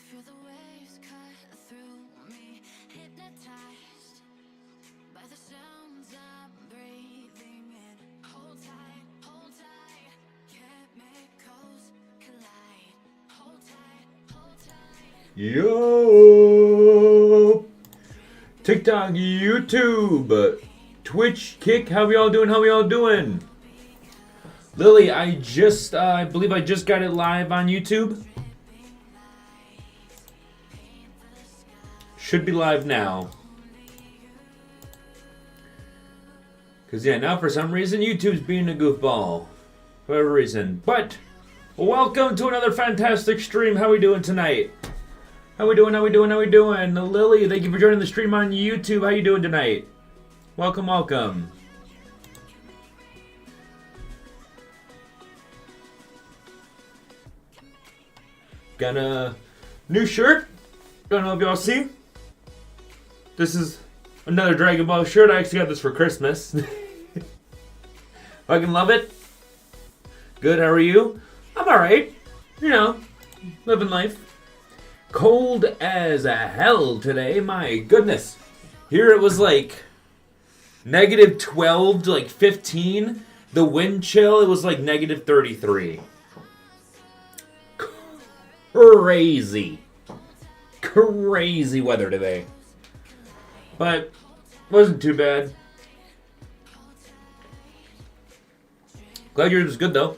feel the waves cut through me, hypnotized by the sounds I'm breathing in. Hold tight, chemicals collide. Hold tight. Yo! TikTok, YouTube, Twitch, Kick, how y'all doing? How y'all doing? Lily, I believe I just got it live on YouTube. Should be live now. Because, yeah, now for some reason, YouTube's being a goofball. For whatever reason. But, welcome to another fantastic stream. How we doing tonight? How we doing? Lily, thank you for joining the stream on YouTube. How you doing tonight? Welcome. Got a new shirt. Don't know if y'all see. This is another Dragon Ball shirt. I actually got this for Christmas. Fucking love it. Good, how are you? I'm alright. You know, living life. Cold as a hell today. My goodness. Here it was like negative 12 to like 15. The wind chill, it was like negative 33. Crazy weather today. But wasn't too bad. Glad yours was good though.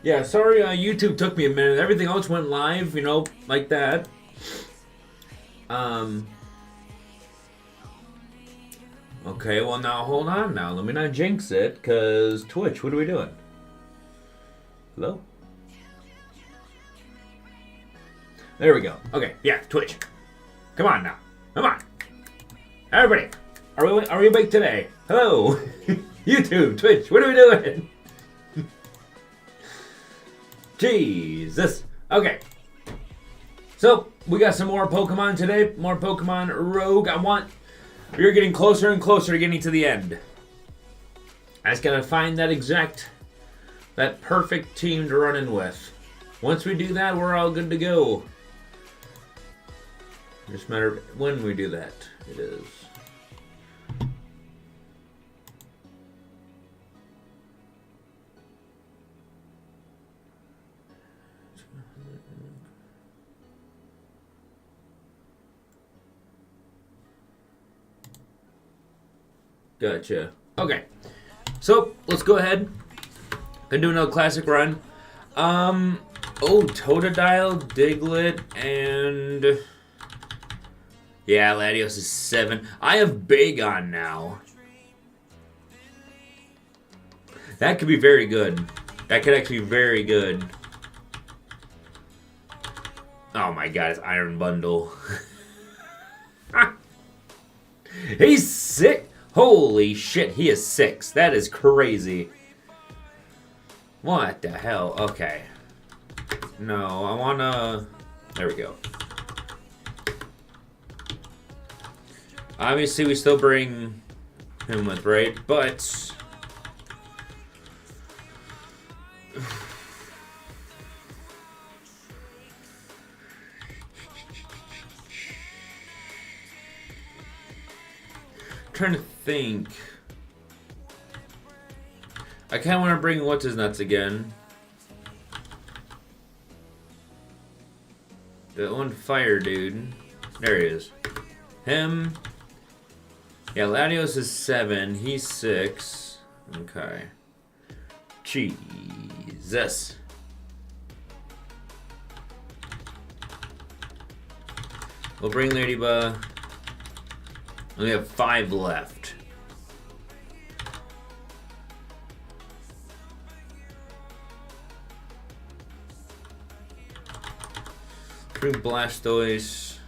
Yeah, sorry YouTube took me a minute. Everything else went live, you know, like that. Okay, well now hold on now. Let me not jinx it, because Twitch, what are we doing? Hello? There we go. Okay, yeah, Twitch. Come on now. Come on. Everybody, are we awake today? Hello? YouTube, Twitch, what are we doing? Jesus. Okay. So, we got some more Pokemon today. More Pokemon Rogue. We're getting closer and closer to getting to the end. I just gotta find that perfect team to run in with. Once we do that, we're all good to go. Just a matter of when we do that. It is. Gotcha. Okay. So, let's go ahead and do another classic run. Totodile, Diglett, and... yeah, Latios is 7. I have Bagon now. That could be very good. That could actually be very good. Oh my god, it's Iron Bundle. He's sick. Holy shit, he is 6. That is crazy. What the hell? Okay. No, I wanna... there we go. Obviously, we still bring him with, right? But... trying to think. I kind of want to bring What's His Nuts again. The one fire dude. There he is. Him. Yeah, Latios is 7. He's 6. Okay. Jesus. We'll bring Ladybug. We have 5 left. Bring Blastoise.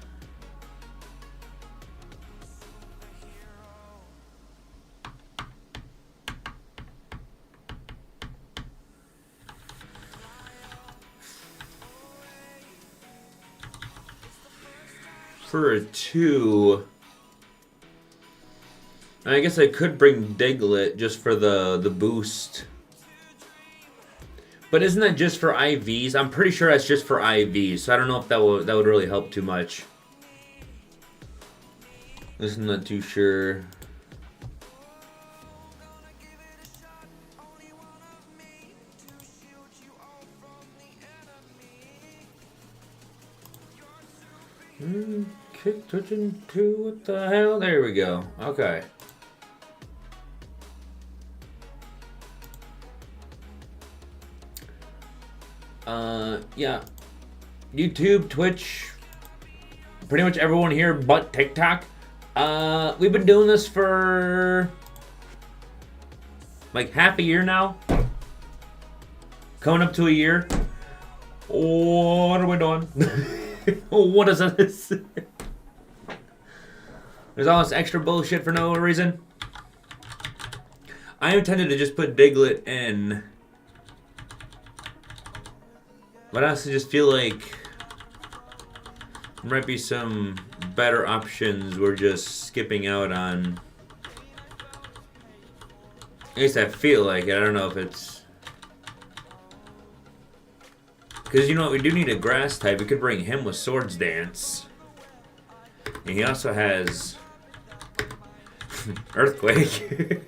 For a 2... I guess I could bring Diglett just for the boost. But isn't that just for IVs? I'm pretty sure that's just for IVs, so I don't know if that would really help too much. I'm not too sure. Kick touching 2, what the hell? There we go. Okay. Yeah. YouTube, Twitch, pretty much everyone here but TikTok. We've been doing this for like half a year now. Coming up to a year. What are we doing? What is this? There's all this extra bullshit for no reason. I intended to just put Diglett in, but I honestly just feel like there might be some better options we're just skipping out on. At least I feel like it. I don't know if it's... Because, you know what, we do need a grass type. We could bring him with Swords Dance. And he also has... Earthquake.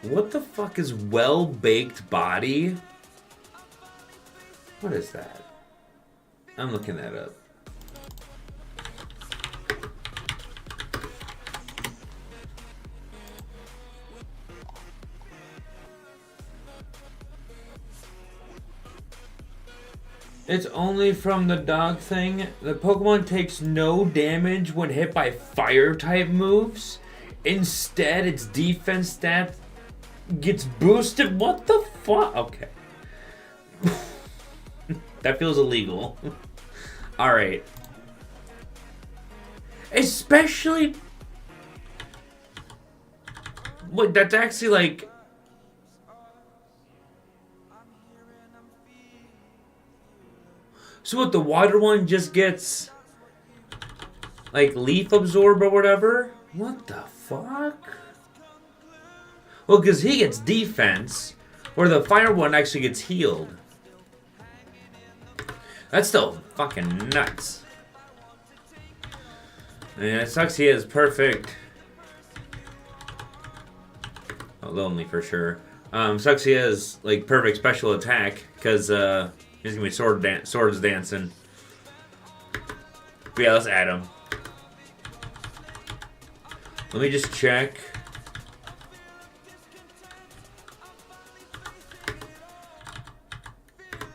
What the fuck is well-baked body? What is that? I'm looking that up. It's only from the dog thing. The Pokemon takes no damage when hit by fire type moves. Instead, its defense stat gets boosted. What the fuck? Okay. That feels illegal. Alright. Especially... Wait, that's actually like... So what, the water one just gets... like, leaf absorb or whatever? What the fuck? Well, because he gets defense, where the fire one actually gets healed. That's still fucking nuts. And it sucks he has perfect... Oh, lonely for sure. Sucks he has, like, perfect special attack, because, he's gonna be swords dancing. But yeah, let's add him. Let me just check.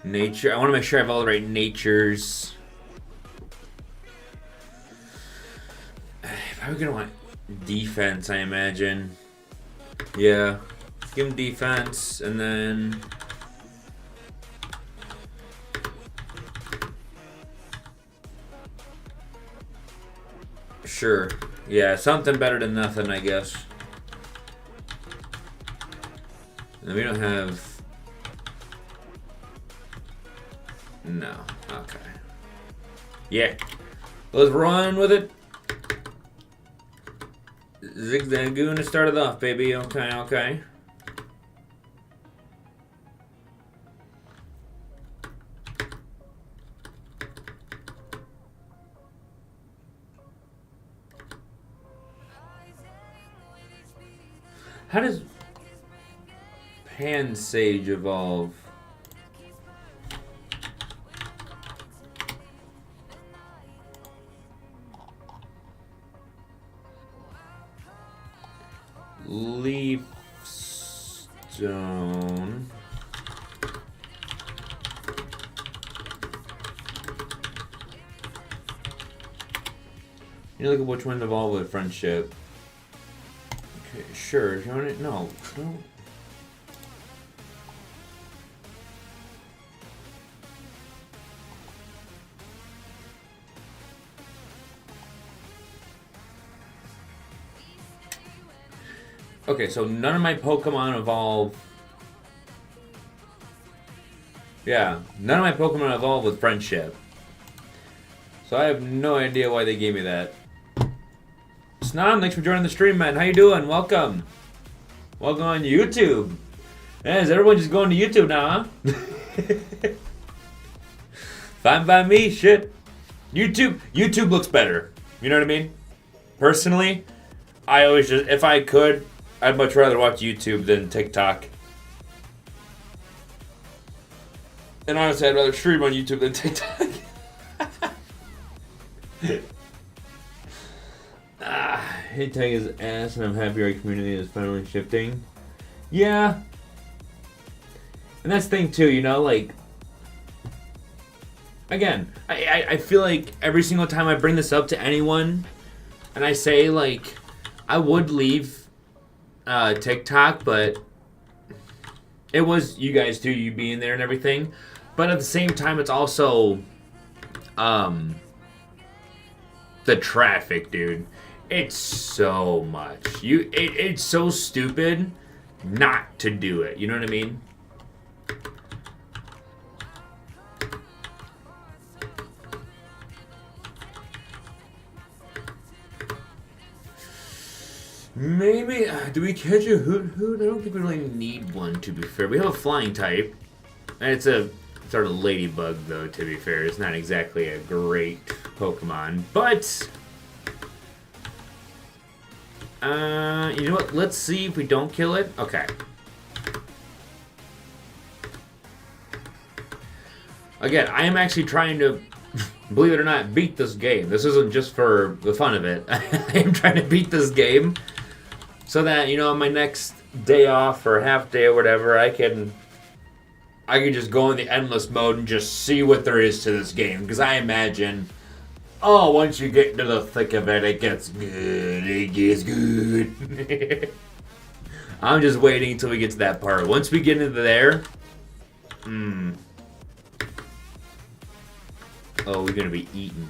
Nature. I want to make sure I have all the right natures. Probably gonna want defense, I imagine. Yeah. Give him defense, and then... Sure. Yeah, something better than nothing, I guess. And we don't have... No. Okay. Yeah. Let's run with it. Zigzagoon started off, baby. Okay, okay. How does Pansage evolve? Leaf Stone. You look at which one evolved with friendship. Okay, sure. If you want it, no. Okay, so none of my Pokemon evolve. Yeah, none of my Pokemon evolve with friendship. So I have no idea why they gave me that. Snom, thanks for joining the stream, man. How you doing? Welcome. Welcome on YouTube. Yeah, is everyone just going to YouTube now, huh? Fine by me, shit. YouTube looks better. You know what I mean? Personally, I always just, if I could, I'd much rather watch YouTube than TikTok. And honestly, I'd rather stream on YouTube than TikTok. Hitting his ass, and I'm happy our community is finally shifting. Yeah. And that's the thing, too, you know, like, again, I feel like every single time I bring this up to anyone, and I say, like, I would leave TikTok, but it was you guys, too, you being there and everything. But at the same time, it's also the traffic, dude. It's so much. It's so stupid not to do it. You know what I mean? Maybe, do we catch a hoot? I don't think we really need one, to be fair. We have a flying type. And it's a sort of ladybug, though, to be fair. It's not exactly a great Pokemon. But, you know what? Let's see if we don't kill it. Okay. Again, I am actually trying to, believe it or not, beat this game. This isn't just for the fun of it. I am trying to beat this game so that, you know, on my next day off or half day or whatever, I can just go in the endless mode and just see what there is to this game. Because I imagine, oh, once you get into the thick of it, it gets good. It gets good. I'm just waiting until we get to that part. Once we get into there, oh, we're gonna be eaten.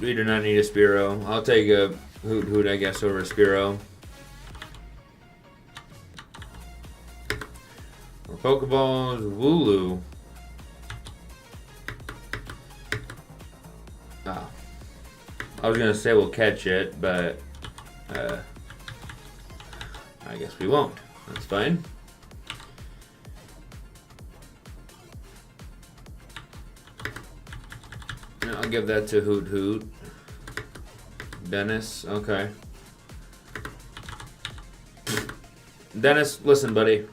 We do not need a Spearow. I'll take a Hoot, I guess, over a Spearow. Or Pokeballs, Wooloo. Oh. I was gonna say we'll catch it, but I guess we won't. That's fine. I'll give that to Hoot. Dennis, okay. Dennis, listen, buddy.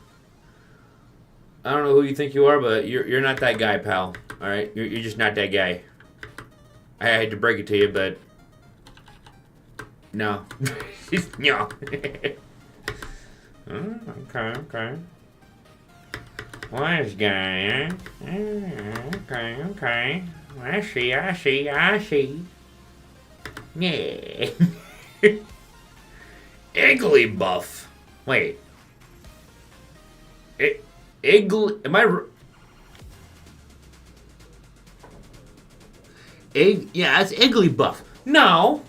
I don't know who you think you are, but you're not that guy, pal. All right, you're just not that guy. I hate to break it to you, but no. No. Okay. Wise guy, huh? Okay. I see. Yeah. Igglybuff. Wait. Am I... Yeah, it's Igglybuff. No.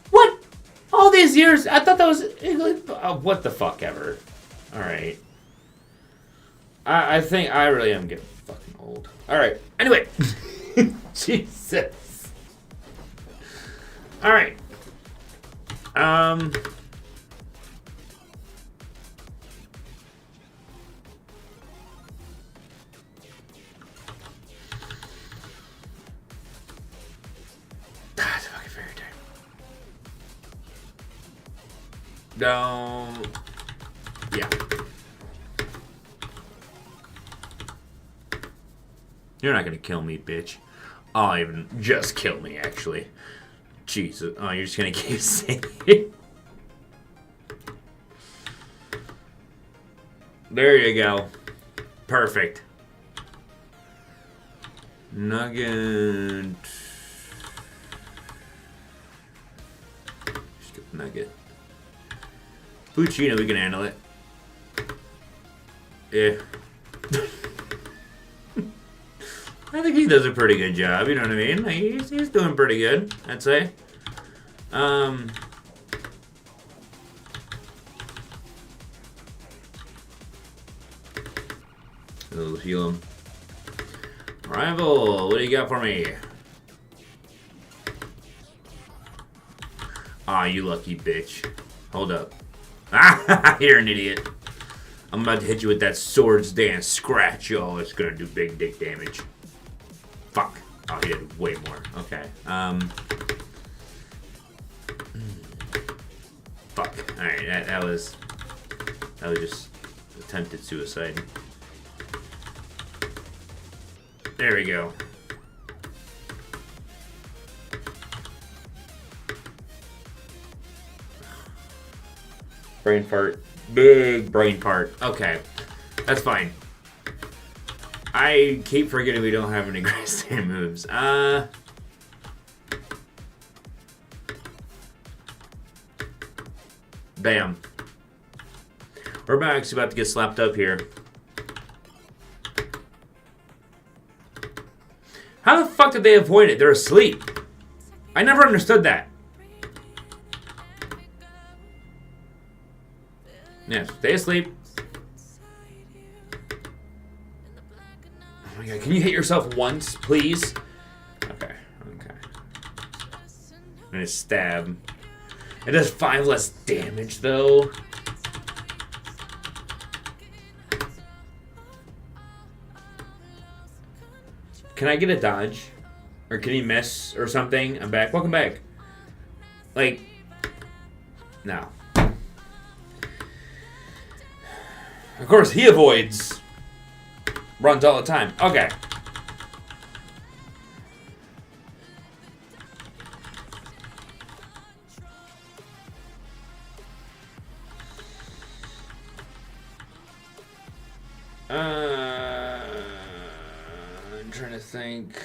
What? All these years, I thought that was Igglybuff. Oh, what the fuck ever. Alright. I think I really am getting fucking old. Alright, anyway. Jesus. Alright. It's a fucking fairy type. Don't. Yeah. You're not gonna kill me, bitch. Oh, even just kill me, actually. Jesus. Oh, you're just gonna keep saying it. There you go. Perfect. Nugget. Skip Nugget. Puccino, we can handle it. Yeah. I think he does a pretty good job, you know what I mean? He's doing pretty good, I'd say. It'll heal him. Rival, what do you got for me? Aw, you lucky bitch. Hold up. Ah, you're an idiot. I'm about to hit you with that Swords Dance Scratch. Oh, it's gonna do big dick damage. Fuck. Oh, he did way more. Okay. Fuck. Alright, that was just attempted suicide. There we go. Brain fart. Big brain fart. Okay. That's fine. I keep forgetting we don't have any grass stand moves. Bam. We're actually about to get slapped up here. How the fuck did they avoid it? They're asleep. I never understood that. Yeah, stay asleep. Oh my god, can you hit yourself once, please? Okay, okay. I'm gonna stab. It does 5 less damage, though. Can I get a dodge? Or can he miss or something? I'm back. Welcome back. Like, no. Of course, he avoids. Runs all the time. Okay. I'm trying to think.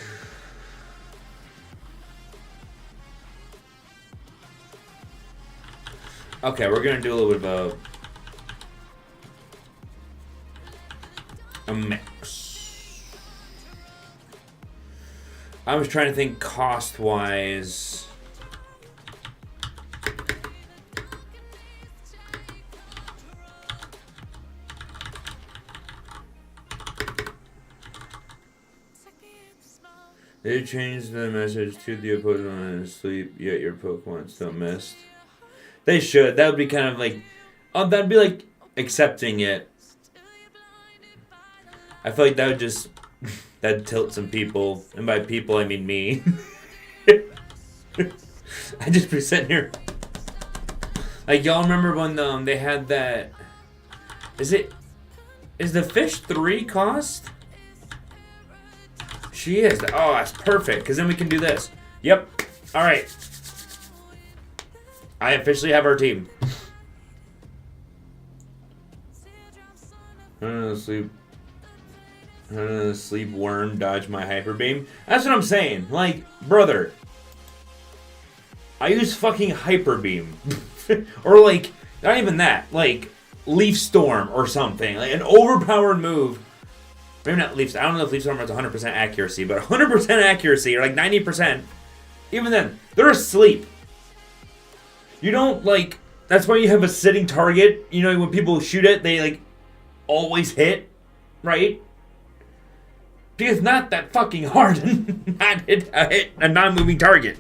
Okay, we're gonna do a little bit of a mix. I was trying to think cost-wise. They changed the message to the opponent asleep, yet your Pokemon still missed. They should. That would be kind of like, oh, that'd be like accepting it. I feel like that would just, that'd tilt some people. And by people, I mean me. I just be sitting here. Like, y'all remember when they had that, is the fish 3 cost? She is. Oh, that's perfect, because then we can do this. Yep. All right. I officially have our team. Sleep worm dodge my hyper beam. That's what I'm saying. Like, brother, I use fucking hyper beam, or like not even that. Like leaf storm or something. Like an overpowered move. Maybe not leaf. I don't know if leaf storm has 100% accuracy, but 100% accuracy or like 90%. Even then, they're asleep. You don't like. That's why you have a sitting target. You know when people shoot it, they like always hit, right? Because it's not that fucking hard to not hit a non-moving target.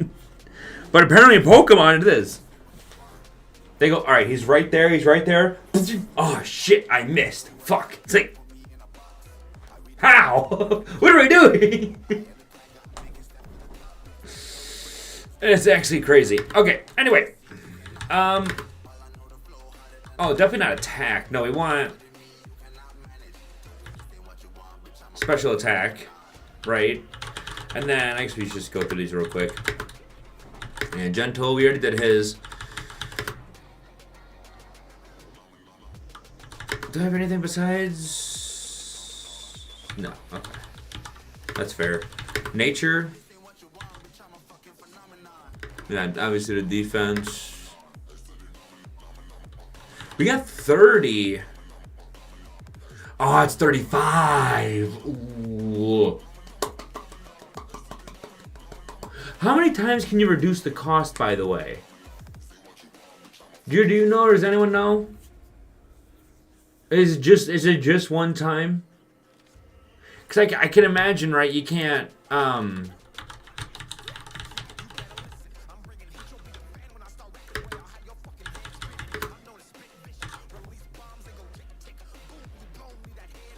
But apparently in Pokemon it is. They go, alright, he's right there, he's right there. Oh shit, I missed. Fuck. It's like, how? What are we doing? It's actually crazy. Okay, anyway. Oh, definitely not attack. No, we want special attack, right? And then I guess we should just go through these real quick. And gentle, we already did his. Do I have anything besides? No. Okay, that's fair. Nature. Yeah, obviously the defense. We got 30. Oh, it's 35. Ooh. How many times can you reduce the cost, by the way? Do you know, or does anyone know? Is it just one time? Because I can imagine, right, you can't,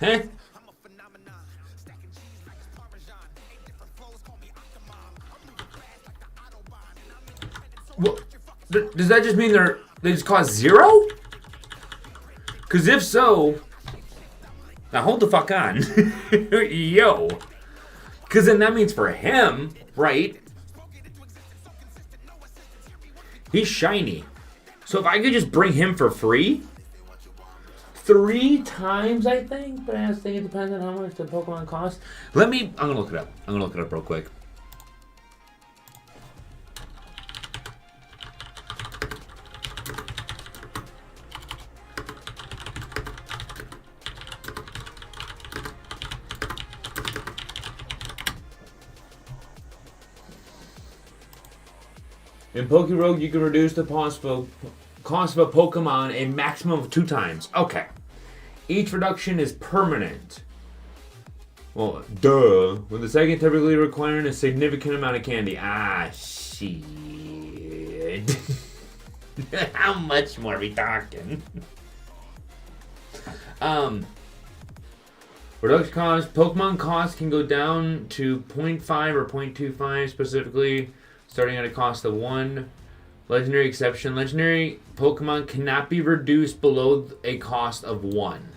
Huh? Well, does that just mean they just cost 0? Because if so, now hold the fuck on. Yo. Because then that means for him, right? He's shiny. So if I could just bring him for free 3 times, I think. But I think it depends on how much the Pokemon cost. I'm going to look it up. I'm going to look it up real quick. In Pokerogue, you can reduce the cost of a Pokemon a maximum of 2 times. Okay. Each reduction is permanent. Well, duh. With the second typically requiring a significant amount of candy. Ah, shit. How much more are we talking? Reduction cost. Pokemon cost can go down to 0.5 or 0.25 specifically, starting at a cost of 1. Legendary exception. Legendary Pokemon cannot be reduced below a cost of 1.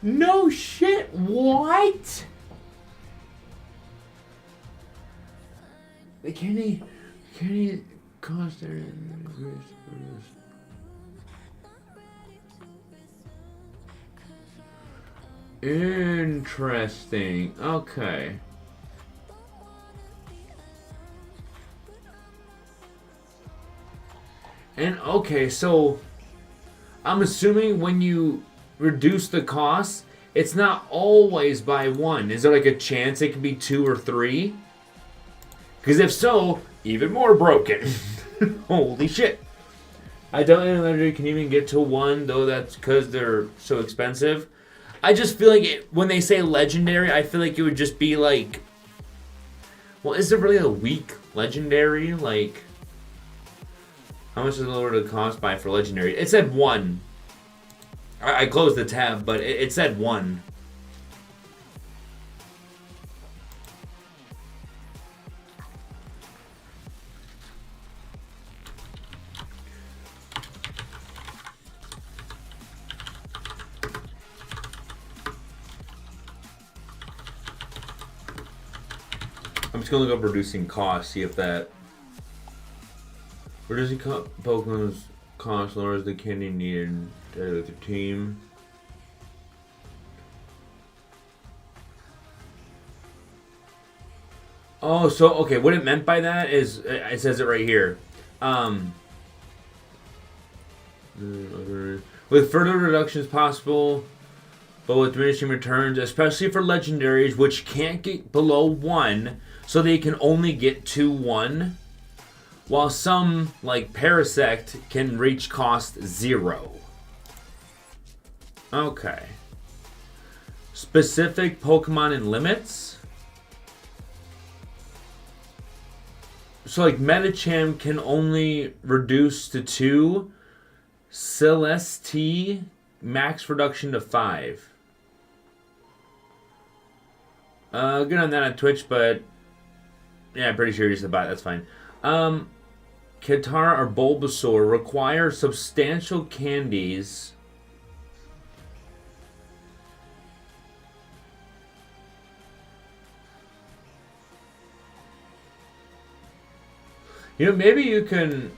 No shit, what? Can he cost their... Interesting. Okay. And okay, so I'm assuming when you reduce the cost, it's not always by 1. Is there like a chance it could be 2 or 3? Because if so, even more broken. Holy shit. I don't think Legendary can even get to 1, though that's because they're so expensive. I just feel like when they say Legendary, I feel like it would just be like... Well, is there really a weak Legendary? Like... How much is it lower the cost by for Legendary? It said 1. I closed the tab, but it said 1. I'm just gonna look up reducing cost, see if that... Reducing Pokemon's cost lowers the candy needed to the team. Oh, so, okay, what it meant by that is, it says it right here. With further reductions possible, but with diminishing returns, especially for legendaries, which can't get below 1, so they can only get to 1. While some, like Parasect, can reach cost 0. Okay. Specific Pokemon and limits. So, like, Medicham can only reduce to 2. Celeste, max reduction to 5. Good on that on Twitch, but... Yeah, I'm pretty sure you're just a bot. That's fine. Katara or Bulbasaur require substantial candies. You know, maybe you can...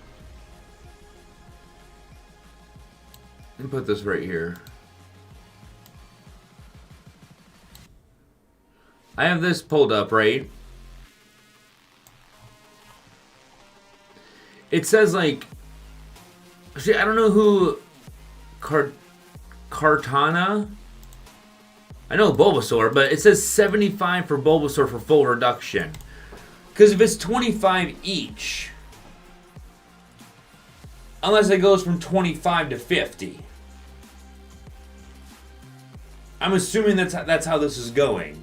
Let me put this right here. I have this pulled up, right? It says, like... See, I don't know who... Kartana? I know Bulbasaur, but it says 75 for Bulbasaur for full reduction. Because if it's 25 each... Unless it goes from 25 to 50. I'm assuming that's how this is going.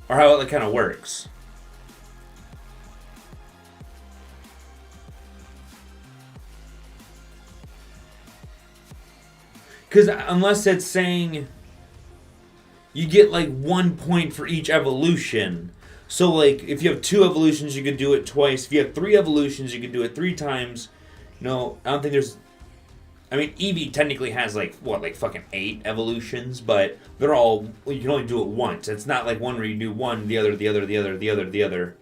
Or how it kind of works. Because unless it's saying you get like 1 point for each evolution. So like if you have 2 evolutions, you can do it twice. If you have 3 evolutions, you can do it 3 times. No, I don't think there's... I mean, Eevee technically has like fucking 8 evolutions, but they're all, you can only do it once. It's not like one where you do one, the other, the other, the other, the other, the other.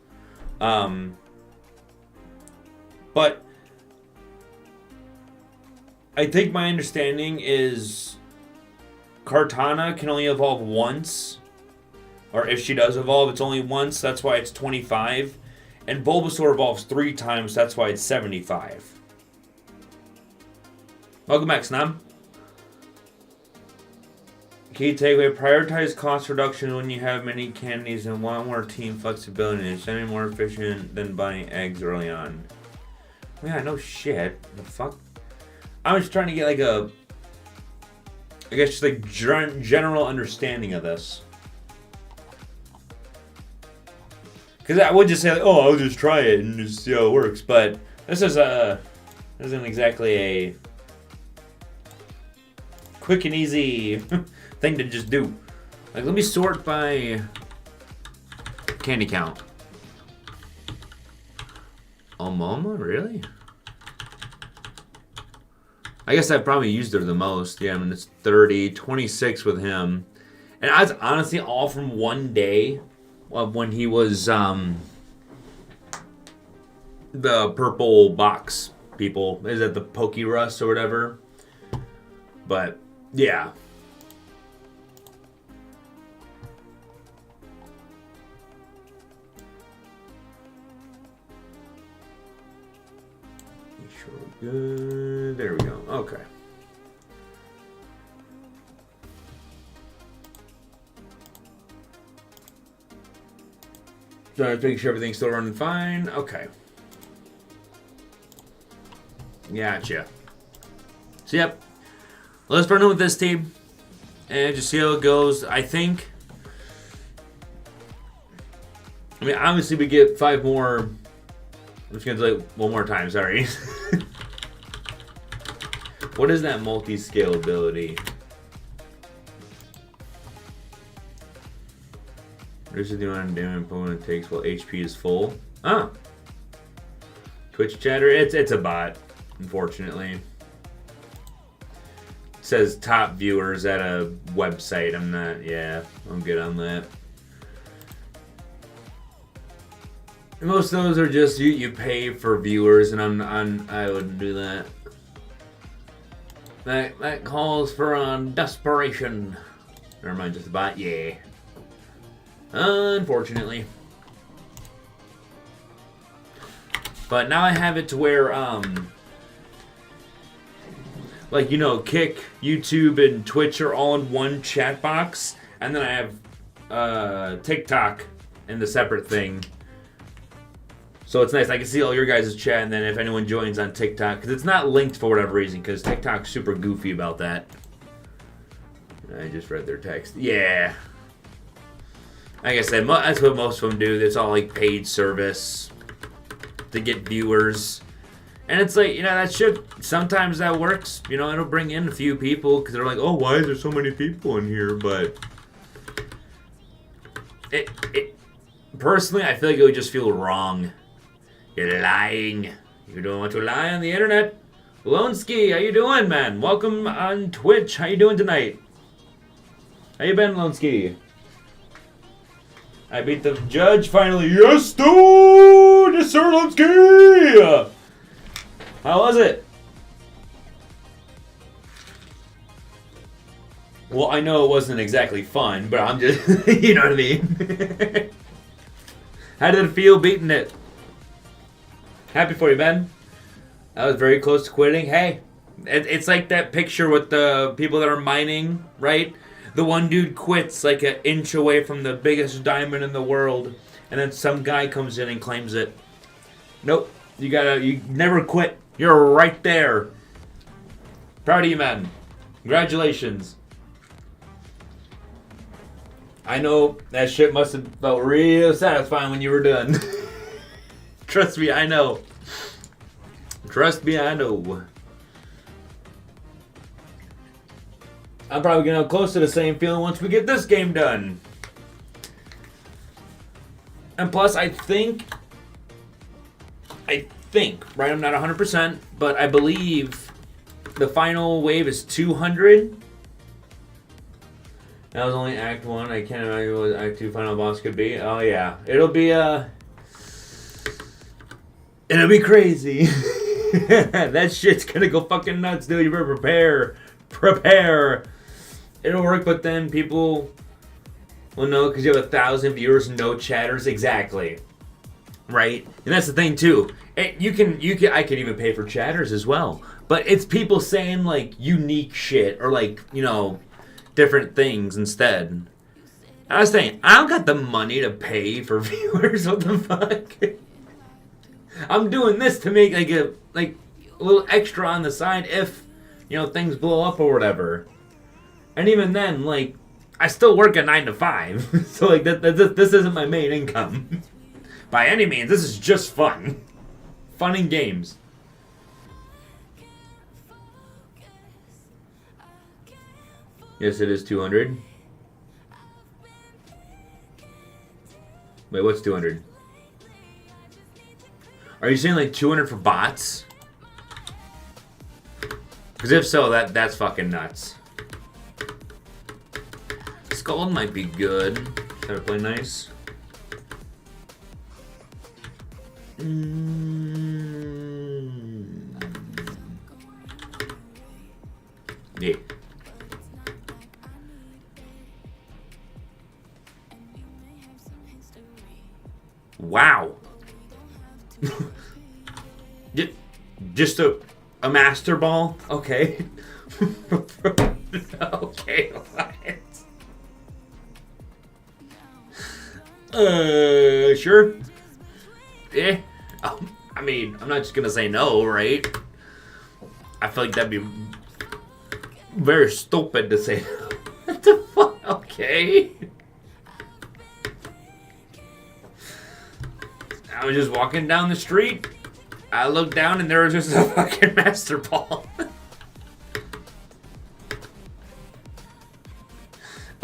But I think my understanding is Kartana can only evolve once, or if she does evolve, it's only once. That's why it's 25, and Bulbasaur evolves 3 times. That's why it's 75. Welcome back, Snob. Key takeaway, prioritize cost reduction when you have many candies and want more team flexibility. It's any more efficient than buying eggs early on. Yeah, no shit. The fuck? I'm just trying to get like a... I guess just like general understanding of this. Because I would just say, like, oh, I'll just try it and just see how it works. But this isn't exactly a quick and easy thing to just do. Like, let me sort by candy count. Omoma, really? I guess I've probably used her the most. Yeah, I mean, it's 30, 26 with him. And I was honestly all from one day when he was the purple box people. Is that the Pokerust or whatever? But, yeah. Sure we're good. There we go. Okay. So making sure everything's still running fine. Okay. Gotcha. So, yep. Let's run in with this team and just see how it goes. I think... I mean, obviously we get 5 more... I'm just going to do it one more time, sorry. What is that multi-scalability? Reduces the amount of damage an opponent takes while HP is full. Ah! Twitch chatter, it's a bot, unfortunately. Says top viewers at a website. I'm good on that. Most of those are just you pay for viewers, and I wouldn't do that. That calls for desperation. Never mind, just a bot. Yeah. Unfortunately. But now I have it to where like, you know, Kick, YouTube, and Twitch are all in one chat box. And then I have TikTok in the separate thing. So it's nice. I can see all your guys' chat, and then if anyone joins on TikTok, because it's not linked for whatever reason, because TikTok's super goofy about that. I just read their text. Yeah. Like I said, that's what most of them do. It's all like paid service to get viewers. And it's like, you know, that shit, sometimes that works. You know, it'll bring in a few people because they're like, oh, why is there so many people in here? But it personally, I feel like it would just feel wrong. You're lying. You don't want to lie on the internet. Loneski, how you doing, man? Welcome on Twitch. How you doing tonight? How you been, Loneski? I beat the judge finally. Yes, dude! Yes, sir, Loneski! How was it? Well, I know it wasn't exactly fun, but I'm just, you know what I mean? How did it feel beating it? Happy for you, Ben. I was very close to quitting. Hey, it's like that picture with the people that are mining, right? The one dude quits like an inch away from the biggest diamond in the world, and then some guy comes in and claims it. Nope, you never quit. You're right there. Proud of you, man. Congratulations. I know that shit must have felt real satisfying when you were done. Trust me, I know. Trust me, I know. I'm probably gonna have close to the same feeling once we get this game done. And plus, I think, right, I'm not 100%, but I believe the final wave is 200. That was only Act 1. I can't imagine what Act 2 final boss could be. Oh, yeah. It'll be crazy. That shit's gonna go fucking nuts, dude. You better prepare. Prepare. It'll work, but then people will know because you have 1,000 viewers and no chatters. Exactly. Right? And that's the thing, too. I could even pay for chatters as well. But it's people saying, like, unique shit or, like, you know, different things instead. I was saying, I don't got the money to pay for viewers. What the fuck? I'm doing this to make, like, a little extra on the side if, you know, things blow up or whatever. And even then, like, I still work a 9 to 5. So, like, this isn't my main income. By any means, this is just fun. Fun and games. Yes, it is 200. Wait, what's 200? Are you saying like 200 for bots? Because if so, that's fucking nuts. Scald might be good. Gotta play nice. Yeah. Wow. Just a master ball? Okay. Okay, what? Sure. Yeah. I mean, I'm not just gonna say no, right? I feel like that'd be very stupid to say no. What the fuck? Okay. I was just walking down the street. I looked down and there was just a fucking master ball.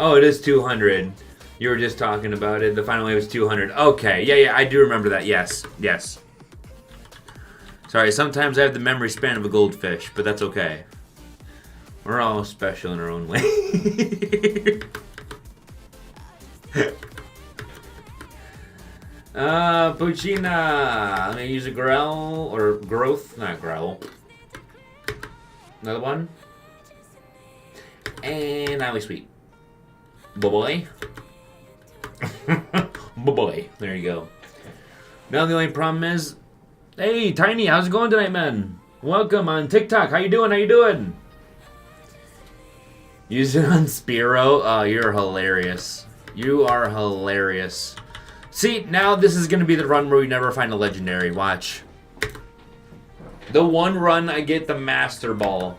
Oh, it is 200. You were just talking about it. The final wave was 200. Okay, yeah, I do remember that. Yes. Sorry, sometimes I have the memory span of a goldfish, but that's okay. We're all special in our own way. Puccina. I'm gonna use a growl or growth, not growl. Another one. And now we sweet. Boy. Boy. There you go. Now the only problem is, hey Tiny, how's it going tonight, man? Welcome on TikTok. How you doing? Use it on Spiro. Oh, you're hilarious. You are hilarious. See, now this is going to be the run where we never find a legendary. Watch. The one run I get the Master Ball,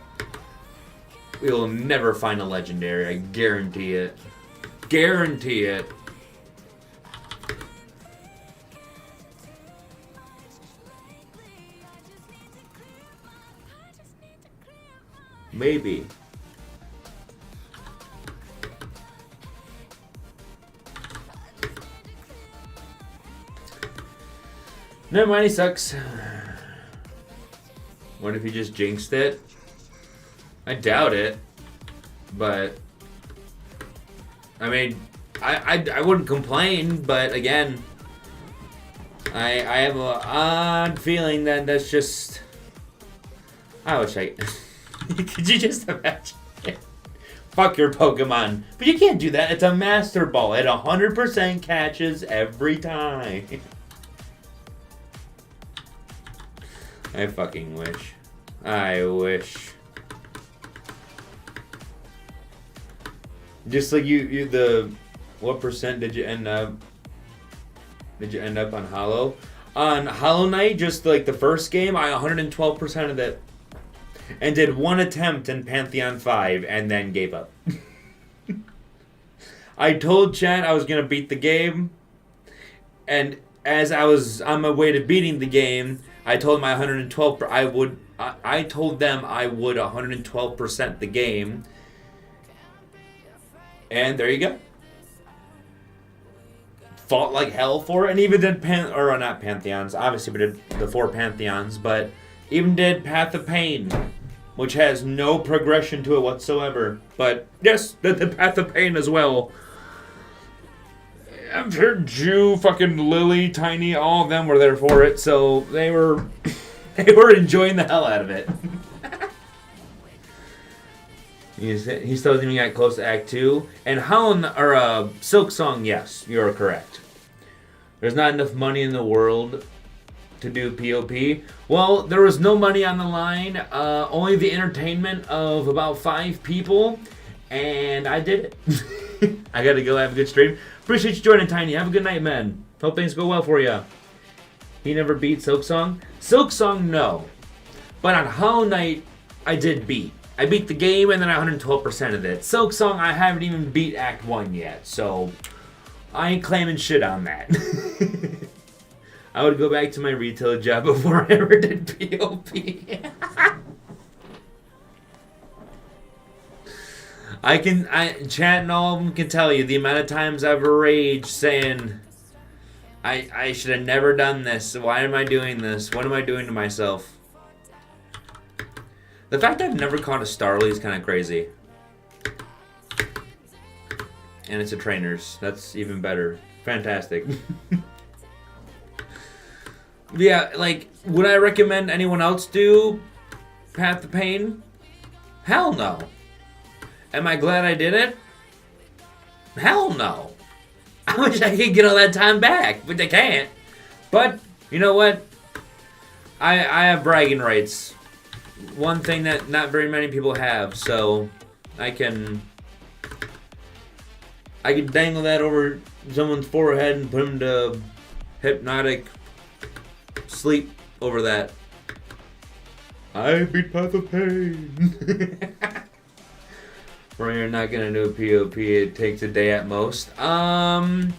we will never find a legendary. I guarantee it. Guarantee it. Maybe. Never mind, he sucks. What if he just jinxed it? I doubt it. But I mean, I wouldn't complain, but again, I have an odd feeling that that's just, I wish I could you just imagine it? Fuck your Pokemon. But you can't do that. It's a Master Ball. It 100% catches every time. I fucking wish. I wish. Just like what percent did you end up? Did you end up on Hollow? On Hollow Knight, just like the first game, I 112% of it. And did one attempt in Pantheon 5 and then gave up. I told Chad I was gonna beat the game, and as I was on my way to beating the game, I told my 112. I told them I would 112% the game, and there you go. Fought like hell for it, and even did not Pantheons, obviously we did the 4 Pantheons, but even did Path of Pain, which has no progression to it whatsoever. But yes, the Path of Pain as well. I'm sure Jew, fucking Lily, Tiny, all of them were there for it, so they were enjoying the hell out of it. He still hasn't even got close to Act 2. And Silk Song, yes, you're correct. There's not enough money in the world to do POP. Well, there was no money on the line. Only the entertainment of about 5 people. And I did it. I gotta go have a good stream. Appreciate you joining, Tiny. Have a good night, man. Hope things go well for you. He never beat Silk Song? Silk Song, no. But on Hollow Knight, I did beat. I beat the game and then I 112% of it. Silk Song, I haven't even beat Act 1 yet, so I ain't claiming shit on that. I would go back to my retail job before I ever did POP. Chat and all of them can tell you the amount of times I've raged saying, I should have never done this. Why am I doing this? What am I doing to myself? The fact I've never caught a Starly is kind of crazy. And it's a trainer's. That's even better. Fantastic. Yeah, like, would I recommend anyone else do Path of Pain? Hell no. Am I glad I did it? Hell no. I wish I could get all that time back, but I can't. But, you know what? I have bragging rights. One thing that not very many people have, so I can dangle that over someone's forehead and put them to hypnotic sleep over that. I beat Path of Pain. We're not gonna do a POP. It takes a day at most. 9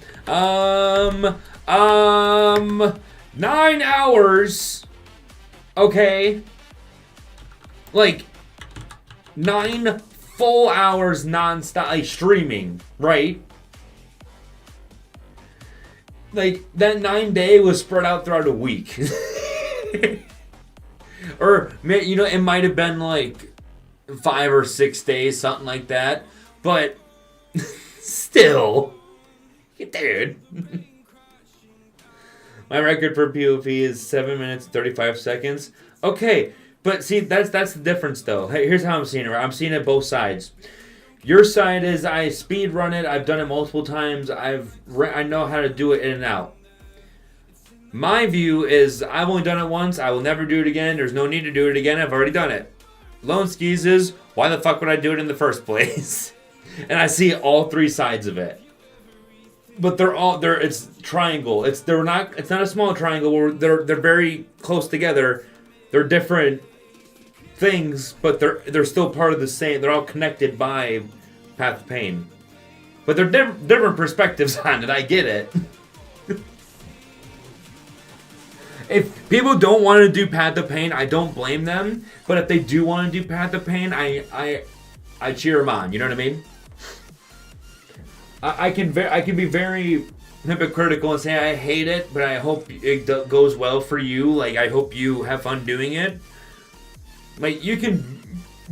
hours. Okay. Like 9 full hours non-stop, like streaming, right? Like that 9-day was spread out throughout a week. Or, you know, it might have been like 5 or 6 days, something like that. But still, dude. My record for POV is 7 minutes and 35 seconds. Okay, but see, that's the difference though. Hey, here's how I'm seeing it. I'm seeing it both sides. Your side is I speed run it. I've done it multiple times. I know how to do it in and out. My view is I've only done it once. I will never do it again. There's no need to do it again. I've already done it. Lone Skis is, why the fuck would I do it in the first place? And I see all 3 sides of it. But it's triangle. It's not a small triangle where they're very close together. They're different things, but they're still part of the same. They're all connected by Path of Pain. But they're different perspectives on it. I get it. If people don't want to do Path of Pain, I don't blame them. But if they do want to do Path of Pain, I cheer them on. You know what I mean? I can be very hypocritical and say I hate it, but I hope it goes well for you. Like, I hope you have fun doing it. Like, you can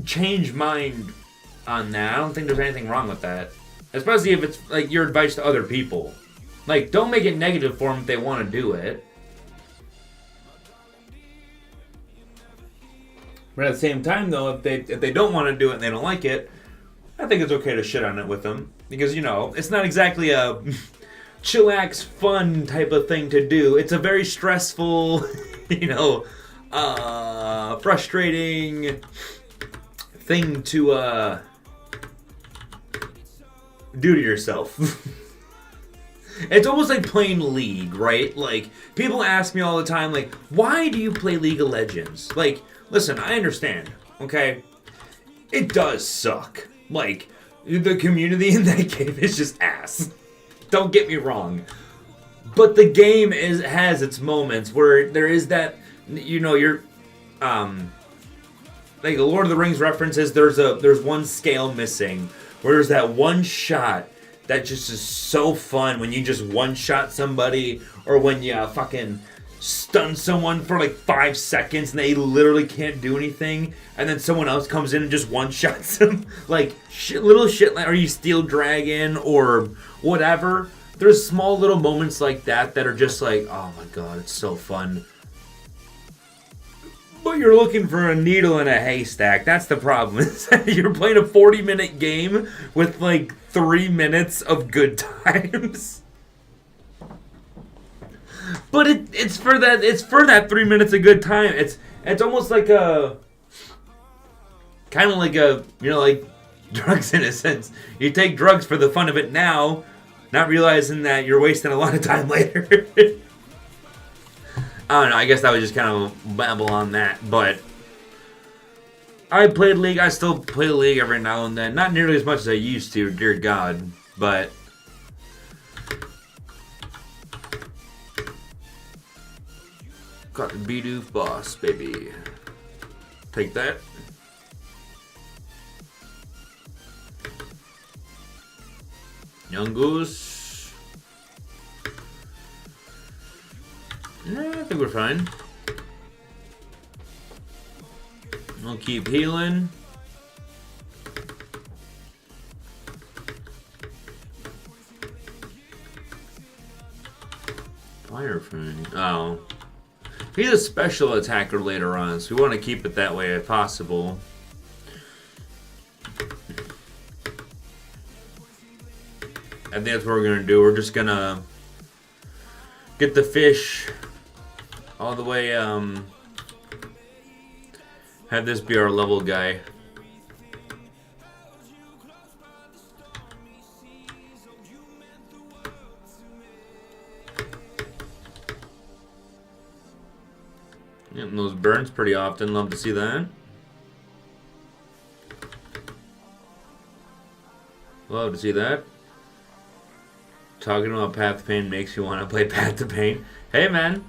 change mind on that. I don't think there's anything wrong with that. Especially if it's, like, your advice to other people. Like, don't make it negative for them if they want to do it. But at the same time, though, if they don't want to do it and they don't like it, I think it's okay to shit on it with them. Because, you know, it's not exactly a chillax fun type of thing to do. It's a very stressful, you know, frustrating thing to do to yourself. It's almost like playing League, right? Like, people ask me all the time, like, why do you play League of Legends? Like, listen, I understand, okay? It does suck. Like, The community in that game is just ass. Don't get me wrong. But the game has its moments where there is that, you know, you're, like the Lord of the Rings references, there's one scale missing, where there's that one shot that just is so fun when you just one-shot somebody, or when you fucking stun someone for like 5 seconds and they literally can't do anything, and then someone else comes in and just one-shots them. Like, little shit, like, or you steal dragon, or whatever. There's small little moments like that that are just like, oh my god, it's so fun. But you're looking for a needle in a haystack. That's the problem. You're playing a 40-minute game with like 3 minutes of good times. But it's for that 3 minutes of good time. It's almost like a kind of like a, you know, like drugs in a sense. You take drugs for the fun of it now, not realizing that you're wasting a lot of time later. I don't know, I guess that was just kind of babble on that, but I played League. I still play League every now and then. Not nearly as much as I used to, dear God, but got the Bidoof boss, baby. Take that. Young Goose. No, I think we're fine. We'll keep healing. Fire Fang. Oh. He's a special attacker later on, so we want to keep it that way if possible. I think that's what we're going to do. We're just going to get the fish all the way, have this be our level guy. Getting those burns pretty often. Love to see that. Love to see that. Talking about Path of Pain makes you want to play Path of Pain. Hey, man.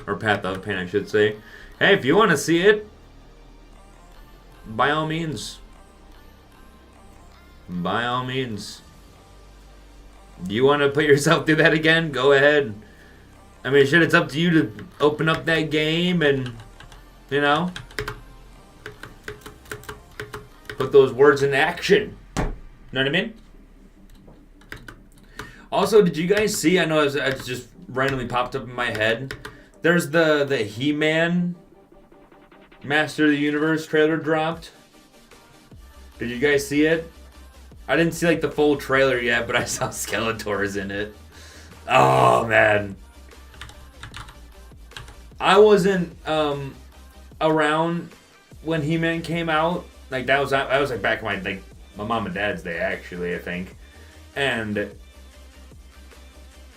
Or Path of Pain, I should say. Hey, if you want to see it, by all means. By all means. Do you want to put yourself through that again? Go ahead. I mean, shit, it's up to you to open up that game and, you know, put those words in action. Know what I mean? Also, did you guys see, I know it's just randomly popped up in my head, there's the He-Man Master of the Universe trailer dropped. Did you guys see it? I didn't see like the full trailer yet, but I saw Skeletor's in it. Oh, man. I wasn't around when He-Man came out. Like that was like back in my mom and dad's day, actually, I think. And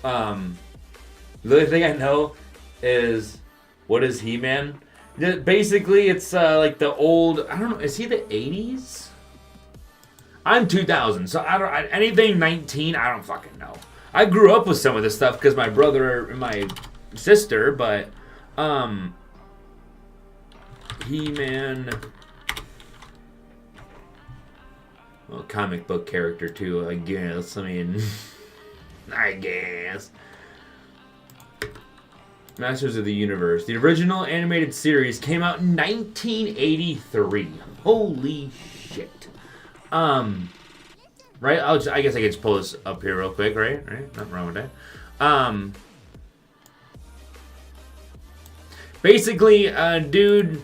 the only thing I know is, what is He-Man? Basically, it's like the old, I don't know, is he the 80s? I'm 2000, so anything 19, I don't fucking know. I grew up with some of this stuff because my brother and my sister, but He-Man, well, comic book character too, I guess. I mean, I guess. Masters of the Universe. The original animated series came out in 1983. Holy shit. Right? I guess I could just pull this up here real quick, right? Nothing wrong with that. Basically, dude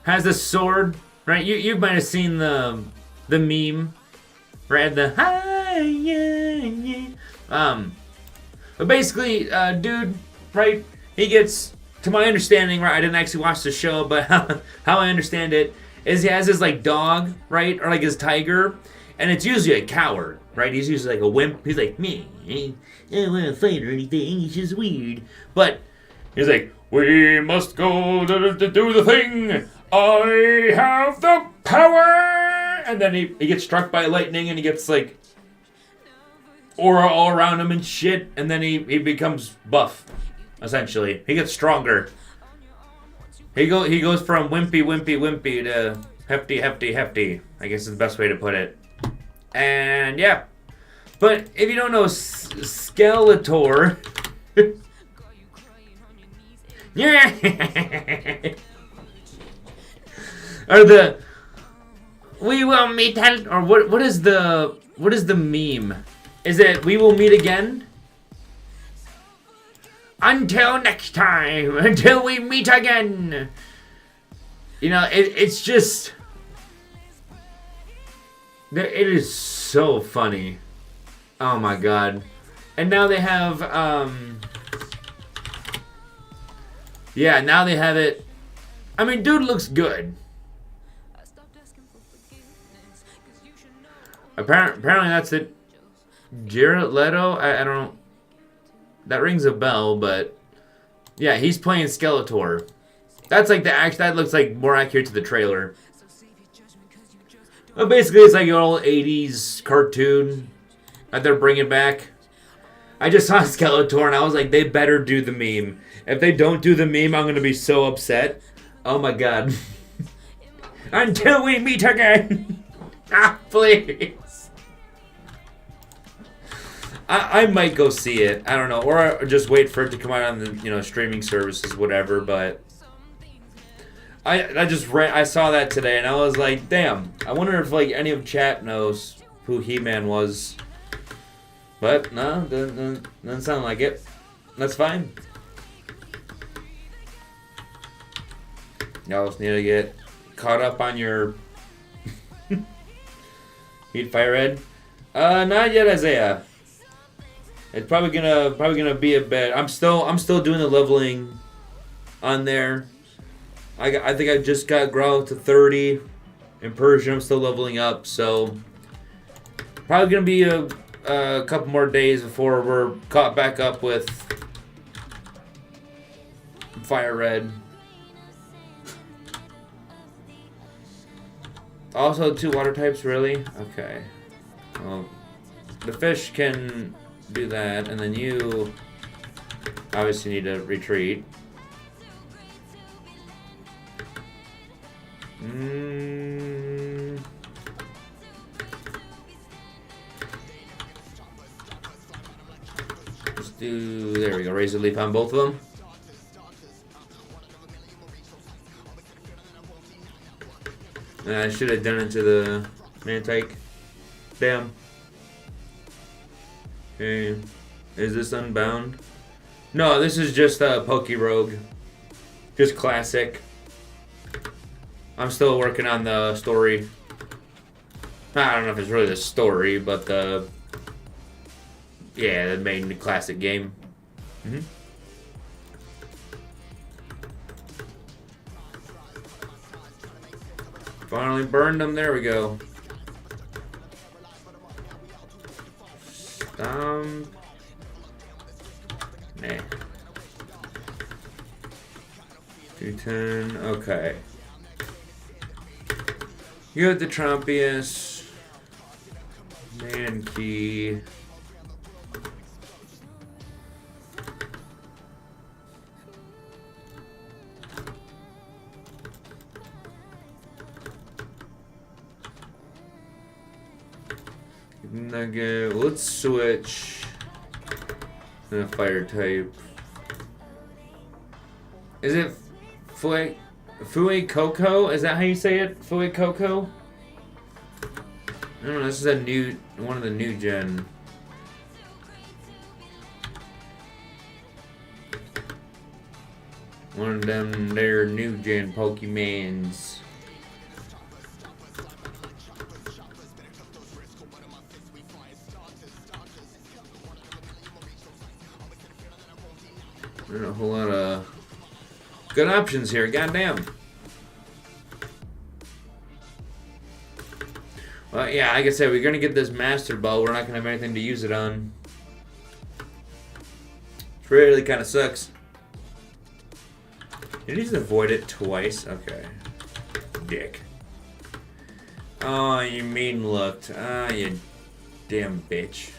has a sword, right? You might have seen the meme, right? The hi, yeah. But basically, dude, right? He gets, to my understanding, right? I didn't actually watch the show, but how I understand it is he has his like dog, right, or like his tiger, and it's usually a coward, right? He's usually like a wimp. He's like, me, I don't want to fight or anything. It's just weird. But he's like, we must go to do the thing. I have the power, and then he gets struck by lightning and he gets like aura all around him and shit, and then he becomes buff, essentially. He gets stronger. He goes from wimpy to hefty, I guess is the best way to put it. And yeah. But if you don't know Skeletor, yeah, or the we will meet, or what is the meme? Is it we will meet again? Until next time, until we meet again. You know, it's just, it is so funny. Oh my god. And now they have, yeah, now they have it. I mean, dude looks good. Apparently that's it. Jared Leto? I don't know. That rings a bell, but yeah, he's playing Skeletor. That's like that looks like more accurate to the trailer. But basically, it's like an old 80s cartoon that they're bringing back. I just saw Skeletor and I was like, they better do the meme. If they don't do the meme, I'm going to be so upset. Oh my god. Until we meet again. Ah, please. I might go see it. I don't know. Or just wait for it to come out on the streaming services, whatever. But I saw that today and I was like, damn. I wonder if like any of chat knows who He-Man was. But no, doesn't sound like it. That's fine. Y'all just need to get caught up on your Heat Fire Red. Not yet, Isaiah. It's probably gonna be a bit. I'm still doing the leveling on there. I think I just got Growl to 30. In Persian, I'm still leveling up, so probably gonna be a couple more days before we're caught back up with Fire Red. Also, 2 water types, really? Okay. Well, the fish can do that, and then you obviously need to retreat. Let's do, there we go, Razor Leaf on both of them. I should have done it to the Mantike. Damn. Okay. Is this Unbound? No, this is just Pokerogue. Just classic. I'm still working on the story. I don't know if it's really the story, but the main classic game. Finally burned them. There we go. Stomp. Nah. 210. Okay. You got the Trompius. Mankey. Nugget. Let's switch to a fire type. Is it Fui Coco? Is that how you say it? Fui Coco? I don't know, this is one of the new gen. One of them their new gen Pokemons. There's a whole lot of good options here, goddamn. Well, yeah, like I said, we're gonna get this Master Ball. We're not gonna have anything to use it on. It really kind of sucks. Did he just avoid it twice? Okay. Dick. Oh, you mean looked. Ah, you damn bitch.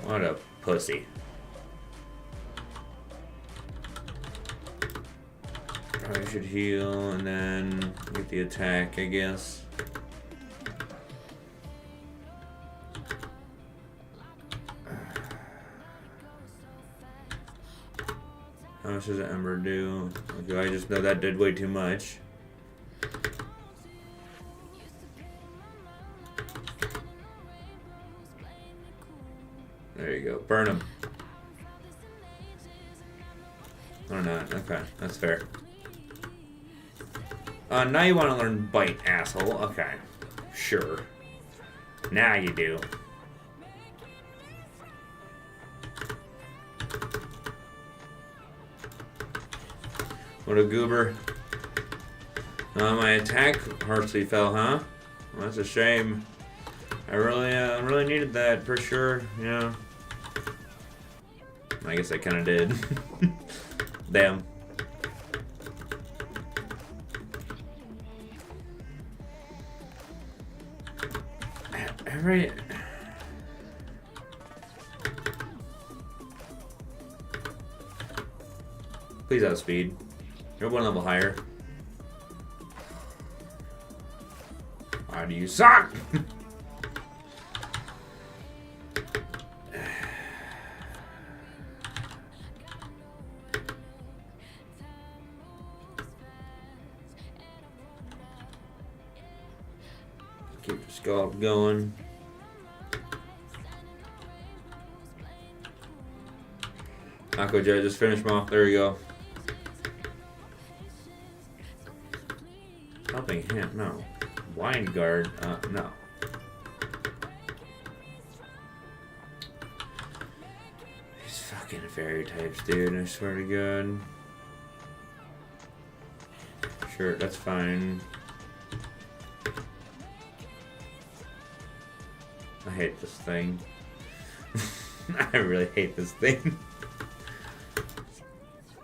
What a pussy. I should heal and then get the attack, I guess. How much does an Ember do? Okay, I just know that did way too much. There you go. Burn him. Or not. Okay, that's fair. Now you want to learn Bite, asshole. Okay. Sure. Now you do. What a goober. My attack harshly fell, huh? Well, that's a shame. I really needed that for sure. Yeah. I guess I kind of did. Damn. Every... Please outspeed. You're one level higher. Why do you suck? Keep the scalp going. Aqua Jet, just finish him off. There you go. Helping hand, no. Blind guard, no. These fucking fairy types, dude, I swear to God. Sure, that's fine. I hate this thing. I really hate this thing.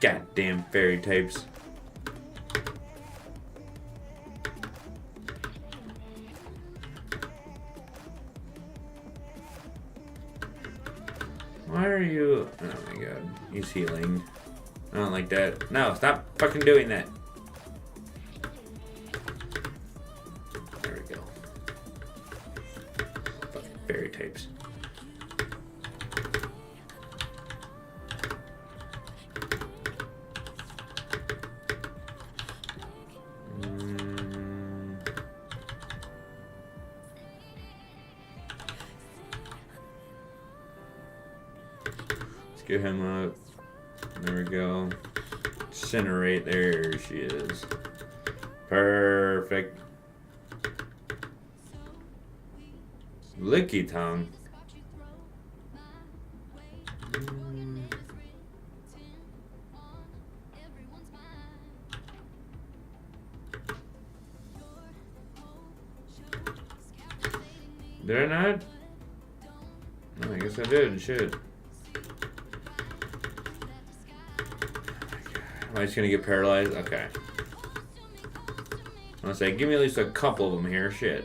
Goddamn fairy types. Why are you... Oh my God. He's healing. I don't like that. No, stop fucking doing that. There we go. Fucking fairy types. Get him up. There we go. Incinerate. There she is. Perfect. Licky tongue. Did I not? Oh, I guess I did. Shit. Am I just gonna get paralyzed? Okay. I'm gonna say, give me at least a couple of them here. Shit.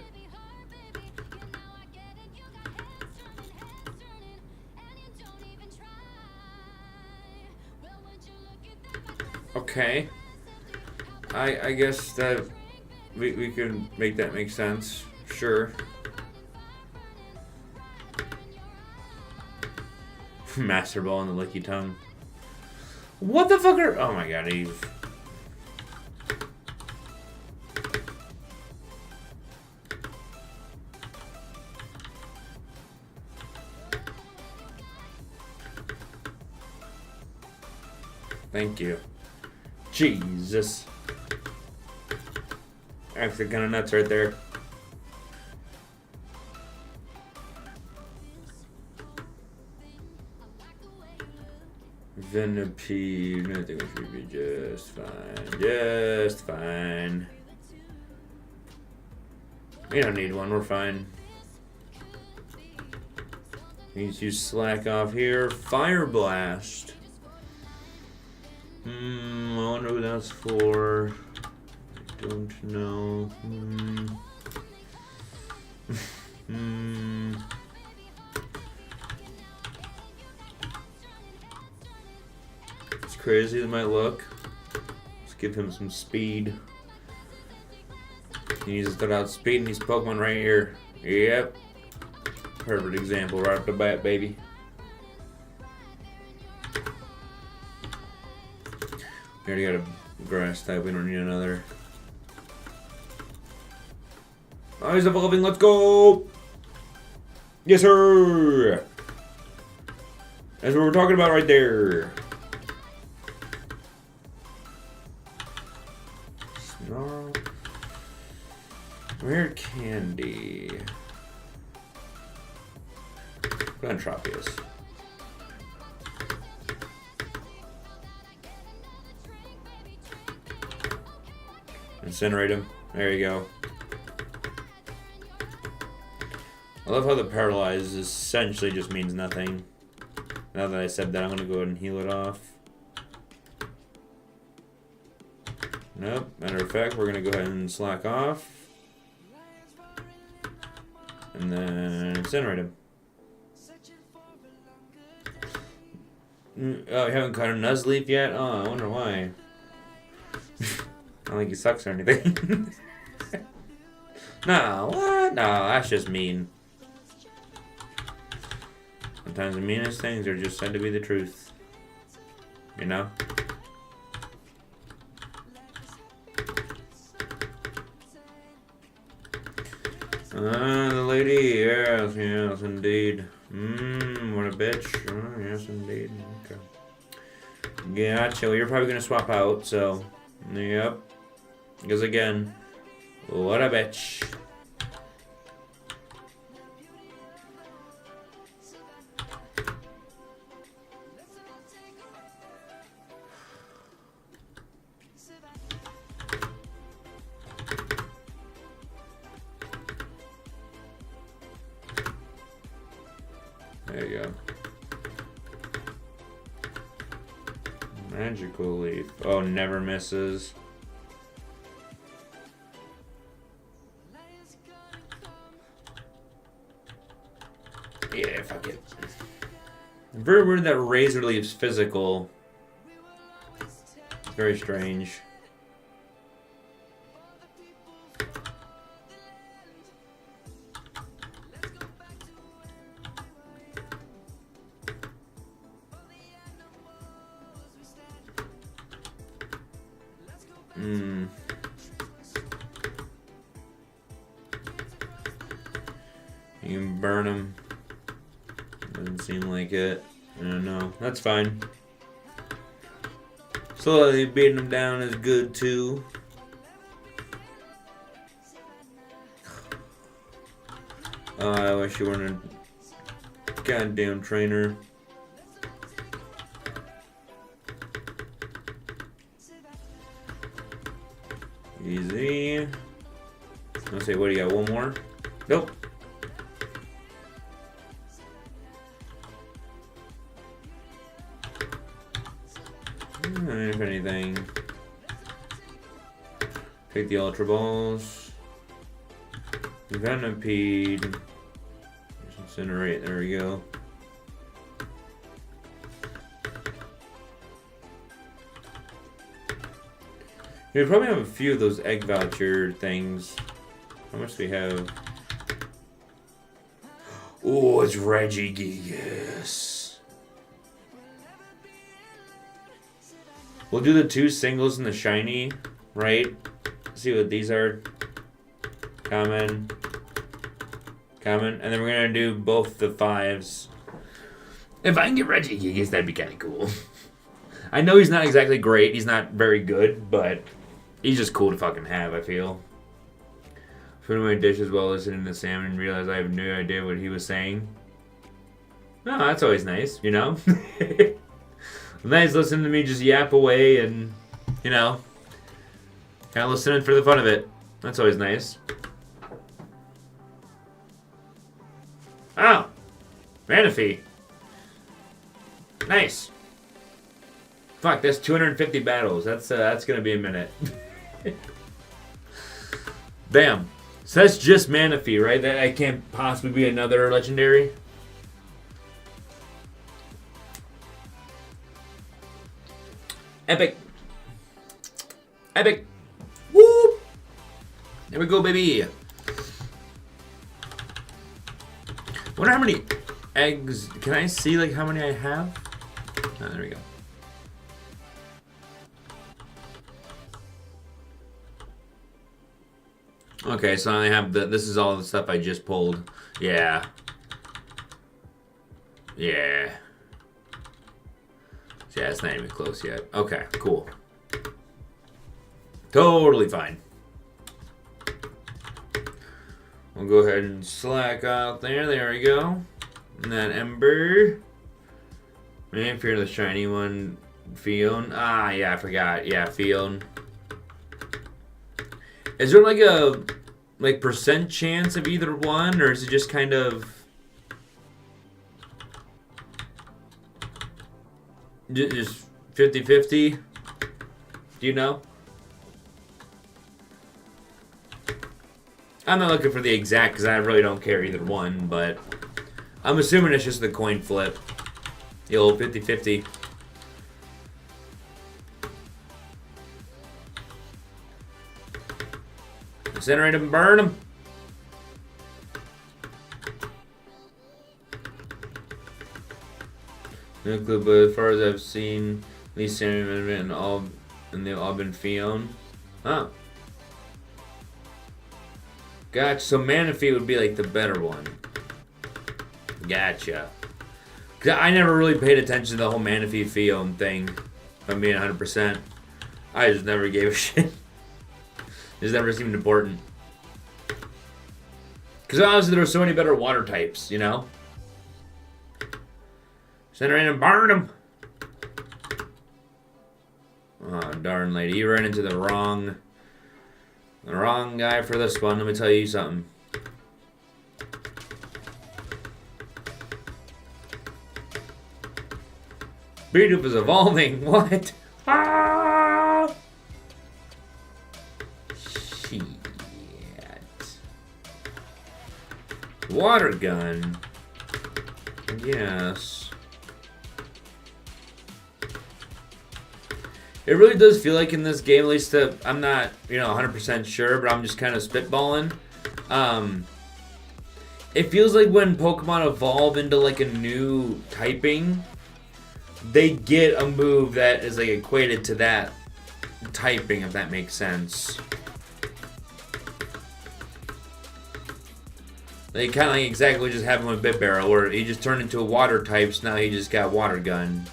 Okay. I guess that we can make that make sense. Sure. Master Ball and the Licky Tongue. What the fuck are... Oh my God, Eve. Thank you. Jesus. Actually kind of nuts right there. Venipede, I think it should be just fine. Just fine. We don't need one, we're fine. Need to slack off here. Fire Blast. I wonder who that's for. Don't know. It's crazy it might look. Let's give him some speed. He needs to start out speeding these Pokemon right here. Yep. Perfect example right off the bat, baby. We already got a grass type, we don't need another. Oh, he's evolving, let's go! Yes, sir! That's what we're talking about right there. Snarl. Rare candy. Guntropius. Incinerate him. There you go. I love how the paralyzed essentially just means nothing. Now that I said that, I'm going to go ahead and heal it off. Nope. Matter of fact, we're going to go ahead and slack off. And then incinerate him. Oh, you haven't caught a Nuzleaf yet? Oh, I wonder why. I don't think he sucks or anything. No, what? No, that's just mean. Sometimes the meanest things are just said to be the truth. You know? The lady, yes, yes, indeed. What a bitch. Oh, yes, indeed. Okay. Gotcha. Well, you're probably gonna swap out, so. Yep. Because again, what a bitch. There you go. Magical Leaf. Oh, never misses. Yeah, fuck it. Very weird that Razor Leaf's physical. It's very strange. You can burn him. Doesn't seem like it. I don't know. That's fine. Slowly beating him down is good too. Oh, I wish you weren't a goddamn trainer. Easy. Let's say, what do you got? One more? Nope. If anything, take the Ultra Balls. Venipede. Incinerate. There we go. We probably have a few of those egg voucher things. How much do we have? Oh, it's Regigigas. We'll do the 2 singles and the shiny, right? See what these are. Common. Common. And then we're going to do both the 5s. If I can get Regigigas, that'd be kind of cool. I know he's not exactly great. He's not very good, but he's just cool to fucking have, I feel. Putting my dishes while listening to Sam and realize I have no idea what he was saying. No, that's always nice, you know? Nice listening to me just yap away and, you know, kind of listening for the fun of it. That's always nice. Oh! Manaphy. Nice. Fuck, that's 250 battles. That's gonna be a minute. Bam. So that's just Manaphy, right? That can't possibly be another legendary. Epic. Epic. Whoop. There we go, baby. Wonder how many eggs. Can I see like how many I have? Oh, there we go. Okay, so I have this is all the stuff I just pulled. Yeah. Yeah. Yeah, it's not even close yet. Okay, cool. Totally fine. We'll go ahead and slack out there. There we go. And that Ember. Man, fear the shiny one. Fion. Ah, yeah, I forgot. Yeah, Fion. Is there like a percent chance of either one, or is it just kind of just 50-50? Do you know? I'm not looking for the exact because I really don't care either one, but I'm assuming it's just the coin flip. The old 50-50. Incinerate them, burn them. No clue, but as far as I've seen, at least and they've all been Fion. Huh. Gotcha. So Manaphy would be like the better one. Gotcha. Cause I never really paid attention to the whole Manaphy Fion thing. If I'm being 100%. I just never gave a shit. It's never seemed important. Because honestly, there were so many better water types, you know? Send her in and burn them. Oh, darn lady. You ran into the wrong guy for this one. Let me tell you something. Beedoop is evolving. What? Ah! Shit. Water gun. Yes. It really does feel like in this game, at least I'm not, 100% sure, but I'm just kind of spitballing. It feels like when Pokemon evolve into like a new typing, they get a move that is like equated to that typing, if that makes sense. They kind of like exactly just happened with Bitbarrow, where he just turned into a water type, so now he just got Water Gun.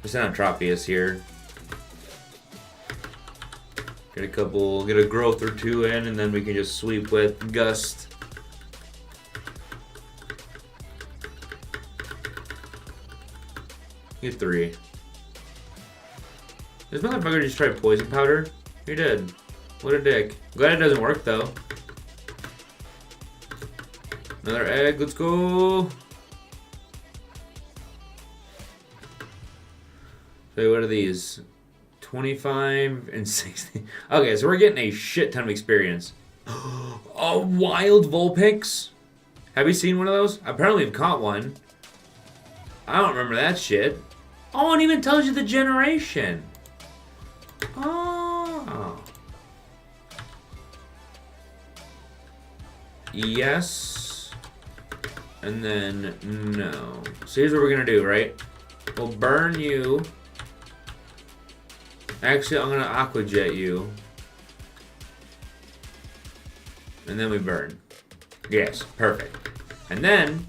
Just an Atropius here. Get a growth or two in, and then we can just sweep with Gust. Get 3. This motherfucker just tried Poison Powder? He did. What a dick. Glad it doesn't work, though. Another egg, let's go. So what are these? 25 and 60. Okay, so we're getting a shit ton of experience. A wild Vulpix? Have you seen one of those? Apparently we've caught one. I don't remember that shit. Oh, it even tells you the generation. Oh. Yes. And then no. So here's what we're gonna do, right? We'll burn you. Actually, I'm gonna Aqua Jet you. And then we burn. Yes, perfect. And then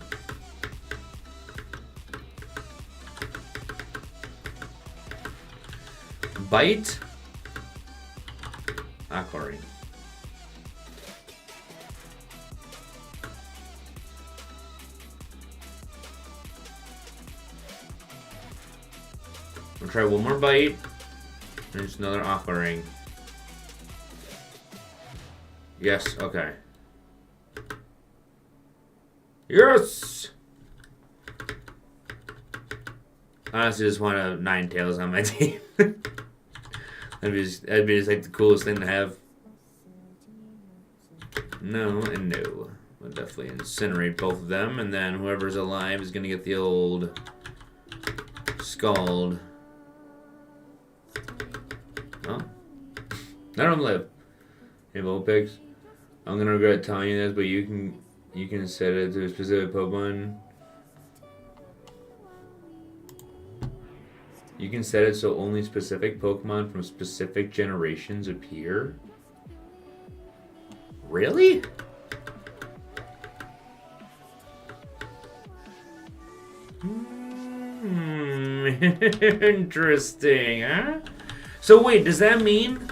Bite. Aqua Ring. We'll try one more Bite. And just another Aqua Ring. Yes, okay. Yes! I honestly just want a Ninetales on my team. that'd be just like the coolest thing to have. No and no. We'll definitely incinerate both of them, and then whoever's alive is gonna get the old scald. Oh. None of them live. Hey, Vulpix. I'm gonna regret telling you this, but you can set it to a specific Pokemon. You can set it so only specific Pokemon from specific generations appear? Really? Interesting, huh? So wait, does that mean...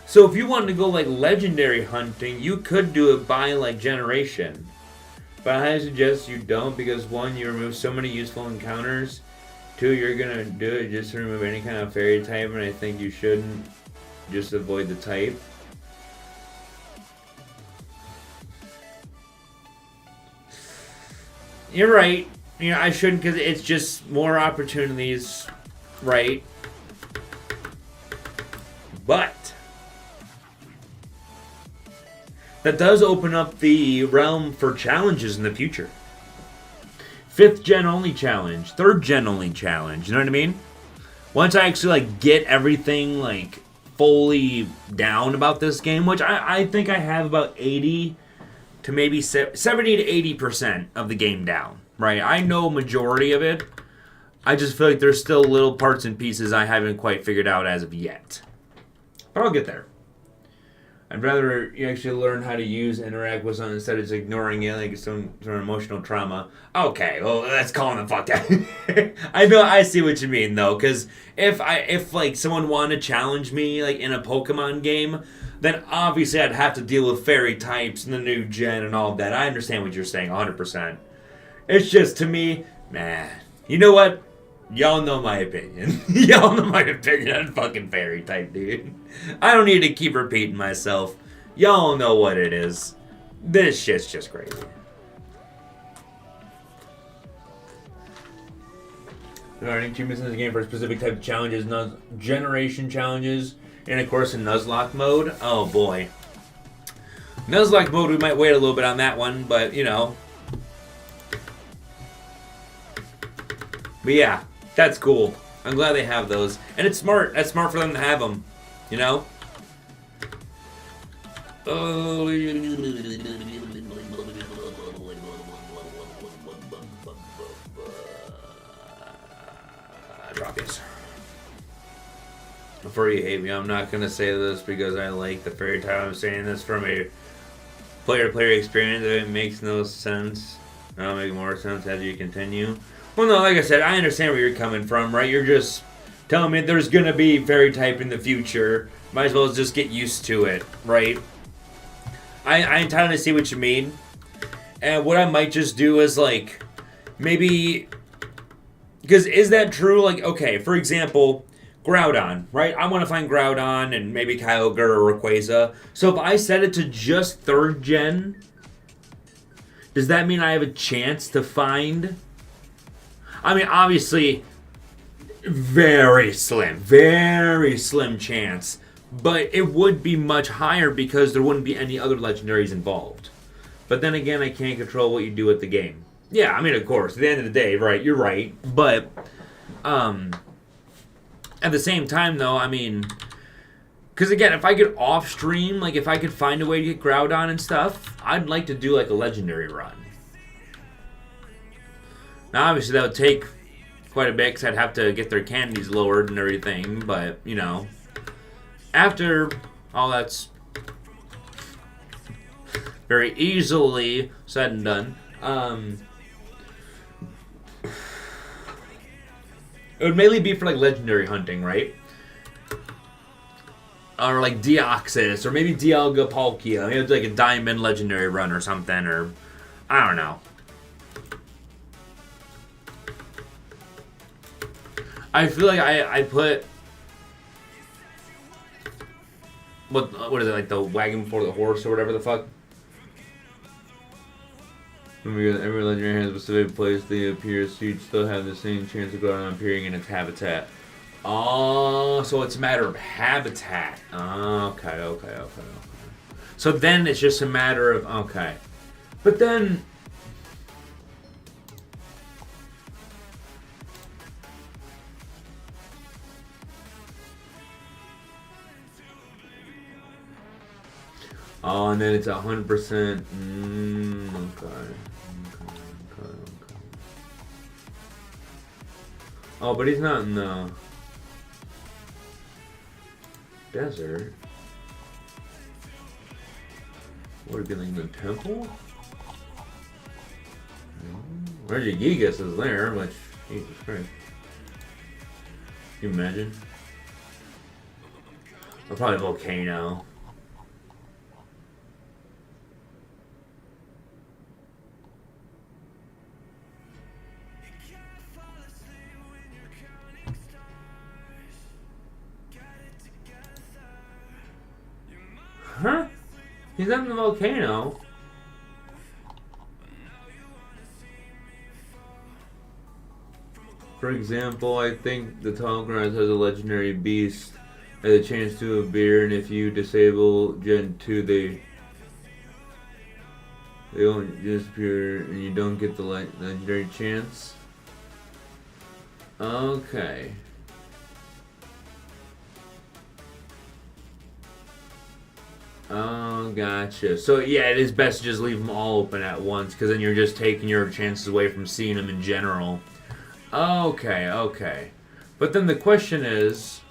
So if you wanted to go like legendary hunting, you could do it by like generation. But I suggest you don't, because one, you remove so many useful encounters. Two, you're gonna do it just to remove any kind of fairy type, and I think you shouldn't. Just avoid the type. You're right. You know, I shouldn't, because it's just more opportunities, right? But that does open up the realm for challenges in the future. 5th gen only challenge, 3rd gen only challenge, you know what I mean? Once I actually like get everything like fully down about this game, which I think I have about 80 to maybe 70 to 80% of the game down, right? I know majority of it. I just feel like there's still little parts and pieces I haven't quite figured out as of yet. But I'll get there. I'd rather you actually learn how to use and interact with something instead of just ignoring it like some sort of emotional trauma. Okay, well, that's calling the fuck down. I know, I see what you mean though, because if like someone wanted to challenge me like in a Pokemon game, then obviously I'd have to deal with fairy types and the new gen and all of that. I understand what you're saying 100%. It's just, to me, man, you know what? Y'all know my opinion. Y'all know my opinion on fucking fairy type, dude. I don't need to keep repeating myself. Y'all know what it is. This shit's just crazy. There are achievements in this game for specific type of challenges, generation challenges, and of course in Nuzlocke mode. Oh boy. Nuzlocke mode, we might wait a little bit on that one, but you know. But yeah. That's cool. I'm glad they have those. And it's smart. That's smart for them to have them. You know? Oh. Drop these. Before you hate me, I'm not going to say this because I like the fairy tale. I'm saying this from a player-to-player experience. It makes no sense. It'll make more sense as you continue. Well, no, like I said, I understand where you're coming from, right? You're just telling me there's going to be fairy type in the future. Might as well just get used to it, right? I entirely see what you mean. And what I might just do is, like, maybe... Because is that true? Like, okay, for example, Groudon, right? I want to find Groudon and maybe Kyogre or Rayquaza. So if I set it to just 3rd gen, does that mean I have a chance to find... I mean, obviously, very slim chance. But it would be much higher because there wouldn't be any other legendaries involved. But then again, I can't control what you do with the game. Yeah, I mean, of course, at the end of the day, right, you're right. But, at the same time, though, I mean... Because, again, if I could off-stream, like, if I could find a way to get Groudon and stuff, I'd like to do, like, a legendary run. Now, obviously, that would take quite a bit because I'd have to get their candies lowered and everything. But, you know, after all that's very easily said and done, it would mainly be for, like, legendary hunting, right? Or, like, Deoxys, or maybe Dialga Palkia. Maybe it's like a Diamond legendary run or something, or I don't know. I feel like I put what is it, like the wagon before the horse or whatever the fuck? Every legendary has a specific place they appear, so you'd still have the same chance of going on appearing in its habitat. Oh, so it's a matter of habitat. Okay. So then it's just a matter of, okay. But then... Oh, and then it's 100%. Okay. Oh, but he's not in the desert. What, getting the temple? Regigigas is there, which, Jesus Christ. Can you imagine? Or probably a volcano. Huh? He's not in the volcano. For example, I think the tall grass has a legendary beast has a chance to appear, and if you disable Gen 2, they don't disappear, and you don't get the legendary chance. Okay. Oh, gotcha. So, yeah, it is best to just leave them all open at once, because then you're just taking your chances away from seeing them in general. Okay. But then the question is...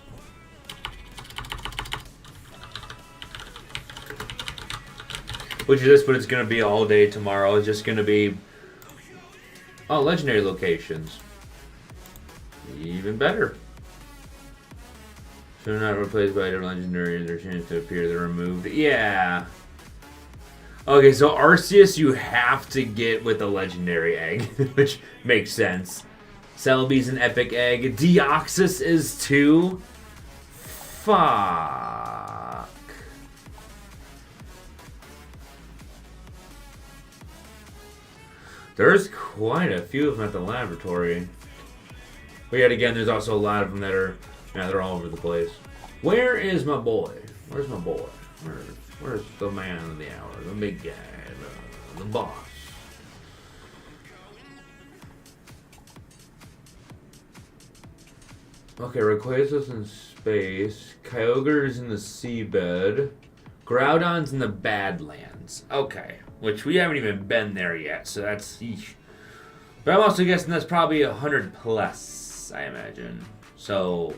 Which is this, but it's going to be all day tomorrow. It's just going to be... Oh, legendary locations. Even better. So they're not replaced by other legendary, their chance to appear, they're removed. Yeah. Okay, so Arceus you have to get with a legendary egg, which makes sense. Celebi's an epic egg. Deoxys is too. Fuck. There's quite a few of them at the laboratory. But yet again, there's also a lot of them that are, they're all over the place. Where is my boy? Where's my boy? Where's the man of the hour? The big guy, the boss. Okay, Rayquaza's in space. Kyogre's in the seabed. Groudon's in the Badlands. Okay, which we haven't even been there yet, so that's... Eesh. But I'm also guessing that's probably 100 plus, I imagine. So...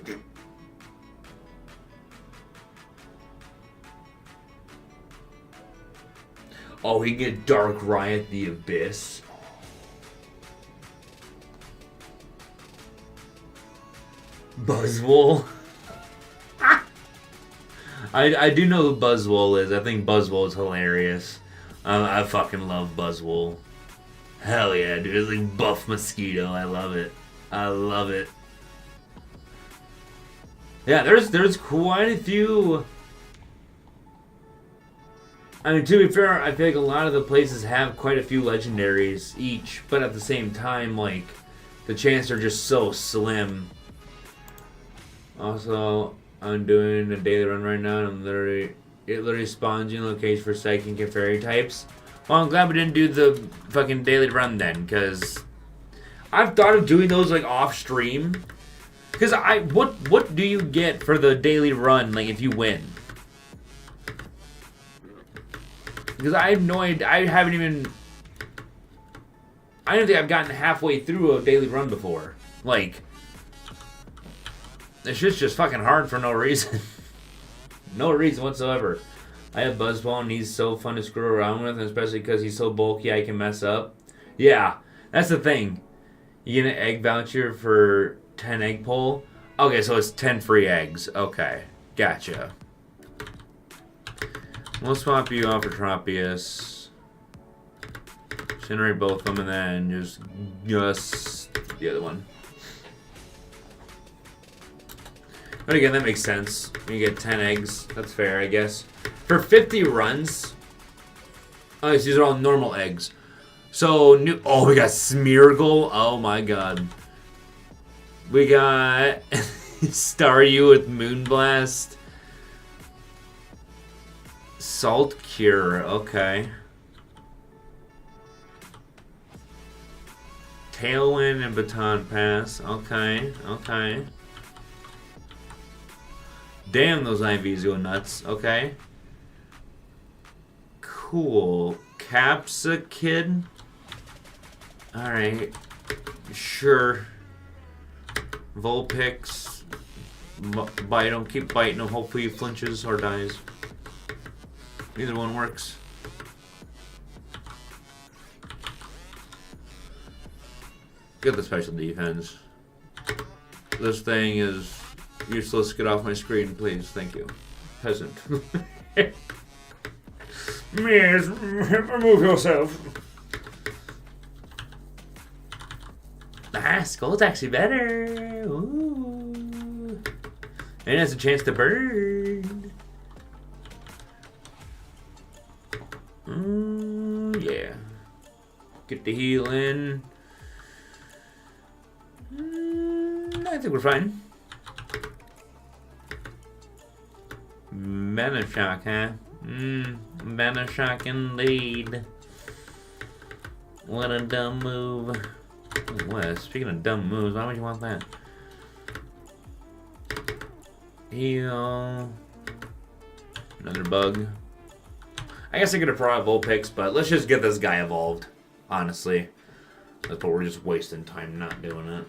Oh, he can get Darkrai at the Abyss. Buzzwole. I do know who Buzzwole is. I think Buzzwole is hilarious. I fucking love Buzzwole. Hell yeah, dude. It's like buff mosquito. I love it. I love it. Yeah, there's quite a few. I mean, to be fair, I feel like a lot of the places have quite a few legendaries each, but at the same time, like, the chances are just so slim. Also, I'm doing a daily run right now, and it literally spawns you in location for psychic and fairy types. Well, I'm glad we didn't do the fucking daily run then, because I've thought of doing those, like, off stream. Because what do you get for the daily run, like, if you win? Because I have no idea, I don't think I've gotten halfway through a daily run before. Like, this shit's just fucking hard for no reason. No reason whatsoever. I have Buzzball and he's so fun to screw around with, and especially because he's so bulky I can mess up. Yeah, that's the thing. You get an egg voucher for 10 egg pull. Okay, so it's 10 free eggs. Okay, gotcha. We'll swap you off for Tropius. Generate both of them and then just the other one. But again, that makes sense. You get 10 eggs. That's fair, I guess. For 50 runs... Oh, these are all normal eggs. So, we got Smeargle. Oh my god. We got... Star you with Moonblast. Salt Cure, okay. Tailwind and Baton Pass, okay, okay. Damn, those IVs go nuts, okay. Cool. Capsa Kid? Alright. Sure. Vulpix. Bite him, keep biting him, hopefully he flinches or dies. Either one works. Get the special defense. This thing is useless. Get off my screen, please. Thank you. Peasant. Yes, remove yourself. Ah, Skull's actually better. Ooh. And it has a chance to burn. Yeah. Get the heal in. I think we're fine. Venoshock, huh? Venoshock indeed. What a dumb move. What? Speaking of dumb moves, why would you want that? Heal. Another bug. I guess I could have brought Vulpix, but let's just get this guy evolved. Honestly. That's what we're just wasting time not doing it.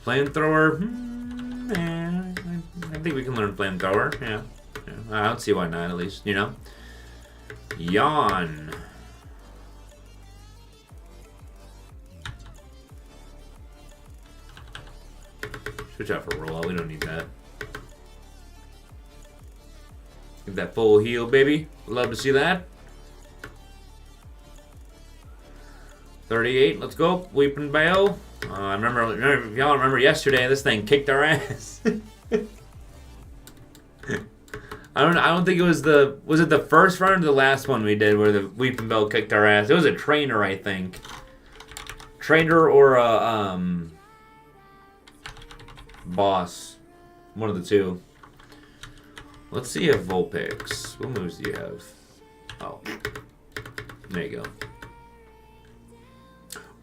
Flamethrower? I think we can learn Flamethrower. Yeah. I don't see why not, at least, you know? Yawn. Switch out for rollout. We don't need that. Give that full heal, baby. Love to see that. 38. Let's go. Weeping Bale. I remember y'all remember yesterday. This thing kicked our ass. I don't think it was was it the first run or the last one we did where the Weeping Bell kicked our ass? It was a trainer, I think. Trainer or a boss. One of the two. Let's see if Vulpix. What moves do you have? Oh. There you go.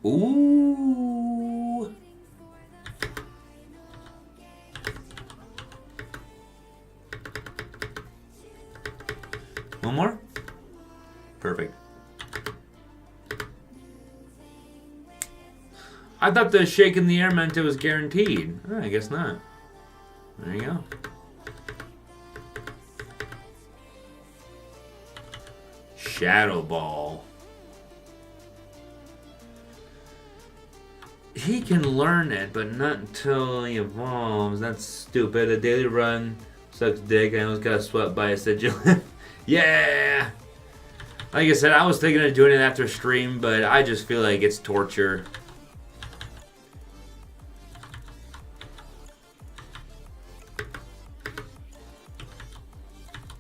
Ooh. One more? Perfect. I thought the shake in the air meant it was guaranteed. Oh, I guess not. There you go. Shadow Ball. He can learn it, but not until he evolves. That's stupid. A daily run sucks dick. I almost got swept by a sigil. Yeah! Like I said, I was thinking of doing it after stream, but I just feel like it's torture.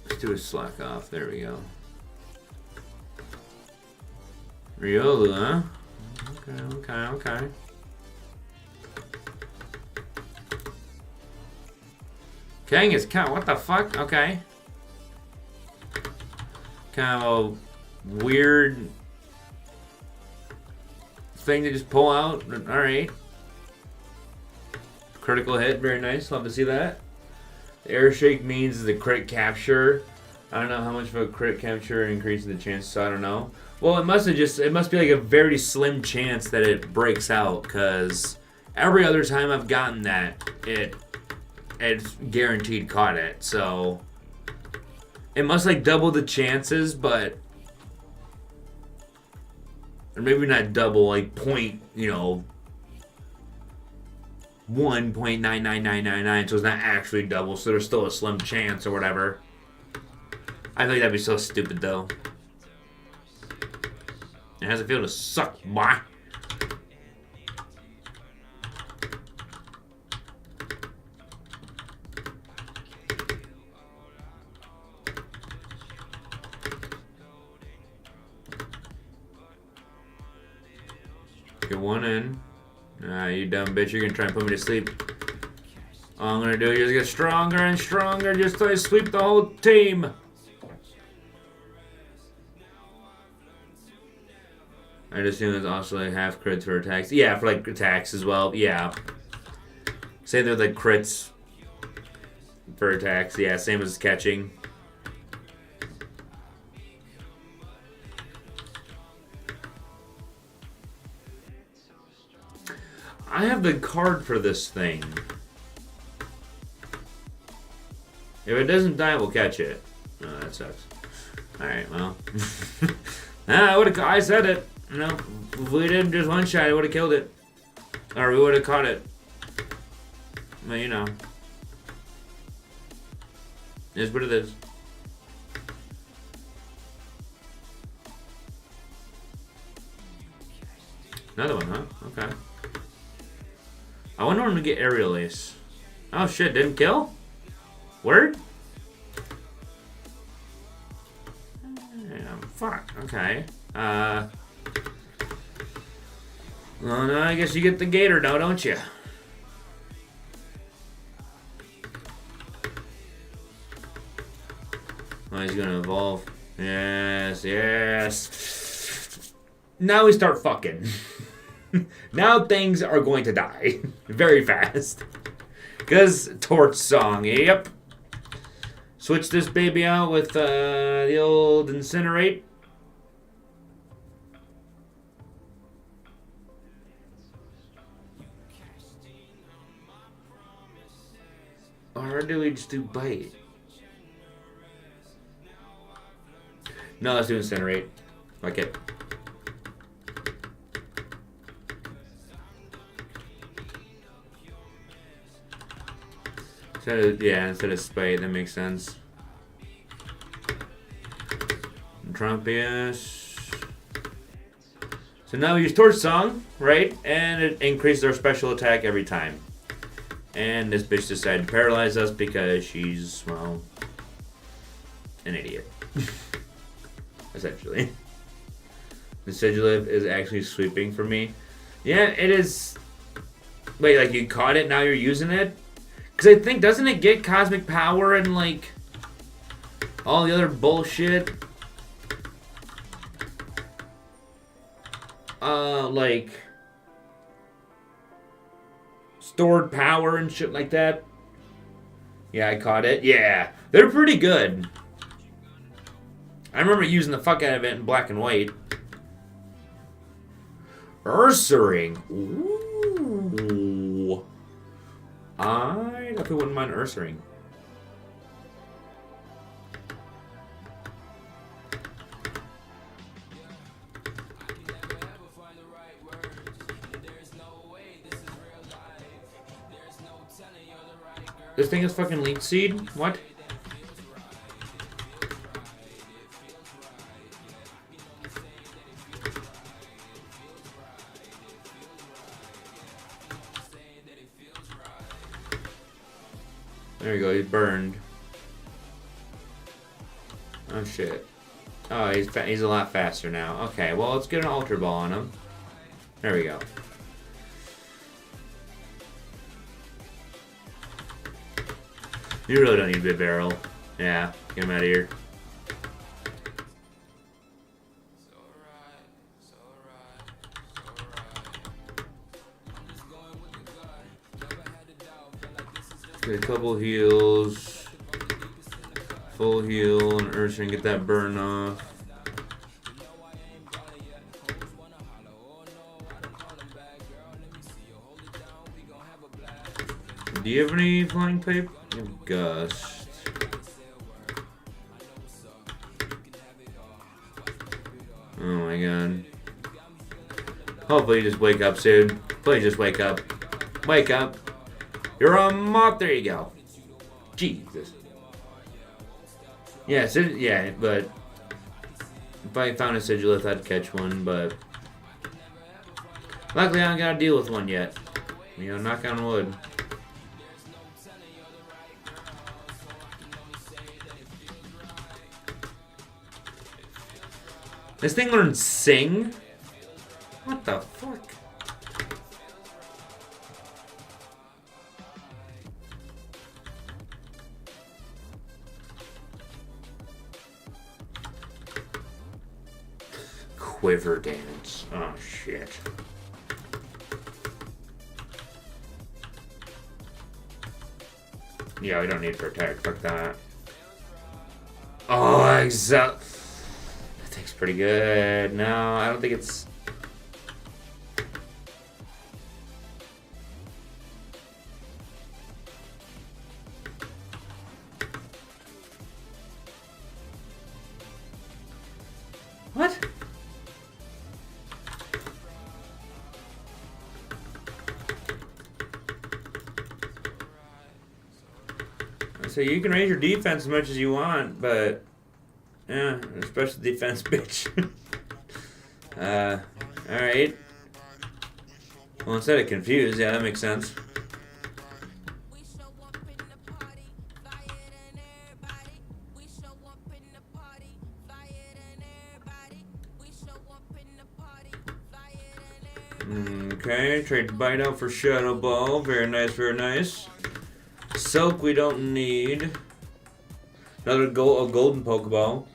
Let's do a slack off. There we go. Riolu, huh? Okay. Kangaskhan, what the fuck? Okay. Kind of a weird thing to just pull out. Alright. Critical hit, very nice. Love to see that. The air shake means the crit capture. I don't know how much of a crit capture increases the chance, so I don't know. Well, it must be like a very slim chance that it breaks out, because every other time I've gotten that, it's guaranteed caught it, so it must like double the chances, but or maybe not double, like point, 1.99999, so it's not actually double, so there's still a slim chance or whatever. I think that'd be so stupid though. It has a feel to suck, boy. Get one in. Ah, you dumb bitch. You're gonna try and put me to sleep. All I'm gonna do is just get stronger and stronger just till I sweep the whole team. I'd assume it's also like half crits for attacks. Yeah, for like attacks as well. Yeah. Say they're like crits for attacks. Yeah, same as catching. I have the card for this thing. If it doesn't die, we'll catch it. Oh, that sucks. Alright, well. I said it. No, if we didn't just one shot, I would have killed it. Or we would have caught it. Well, you know. It is what it is. Another one, huh? Okay. I wonder when we get Aerial Ace. Oh shit, didn't kill? Word? Damn, fuck, okay. Well, no, I guess you get the Gator now, don't you? Oh, he's gonna evolve. Yes, yes. Now we start fucking. Now things are going to die. Very fast. Because Torch Song, yep. Switch this baby out with the old Incinerate. Or do we just do Bite? No, let's do Incinerate. Like it. Instead of Spite, that makes sense. Trumpius. So now we use Torch Song, right? And it increases our special attack every time. And this bitch decided to paralyze us because she's, well, an idiot. Essentially. The Sigilif is actually sweeping for me. Yeah, it is. Wait, like you caught it, now you're using it? Because I think, doesn't it get Cosmic Power and, like, all the other bullshit? Like, stored power and shit like that? Yeah, I caught it. Yeah, they're pretty good. I remember using the fuck out of it in black and white. Ursaring. Ooh. I definitely wouldn't mind Ursaring. This thing is fucking Leech Seed? What? There we go, he's burned. Oh shit. Oh, he's a lot faster now. Okay, well, let's get an Ultra Ball on him. There we go. You really don't need Big Barrel. Yeah, get him out of here. Get a couple heals. Full heal and Ursaring, get that burn off. Do you have any flying pipe? You have Gust. Oh my god. Hopefully you just wake up soon. Please just wake up. Wake up. You're a moth. There you go. Jesus. Yeah, yeah, but if I found a Sigilith, I'd catch one, but luckily I don't gotta deal with one yet. You know, knock on wood. This thing learns Sing? What the fuck? quiver dance. Oh, shit. Yeah, we don't need protect. Fuck that. Oh, exactly. That thing's pretty good. No, I don't think it's... What? So you can raise your defense as much as you want, but yeah, special defense, bitch. Alright. Well, instead of confused, yeah, that makes sense. Okay, trade Bite out for Shadow Ball. Very nice, very nice. Silk we don't need. Another golden Pokeball.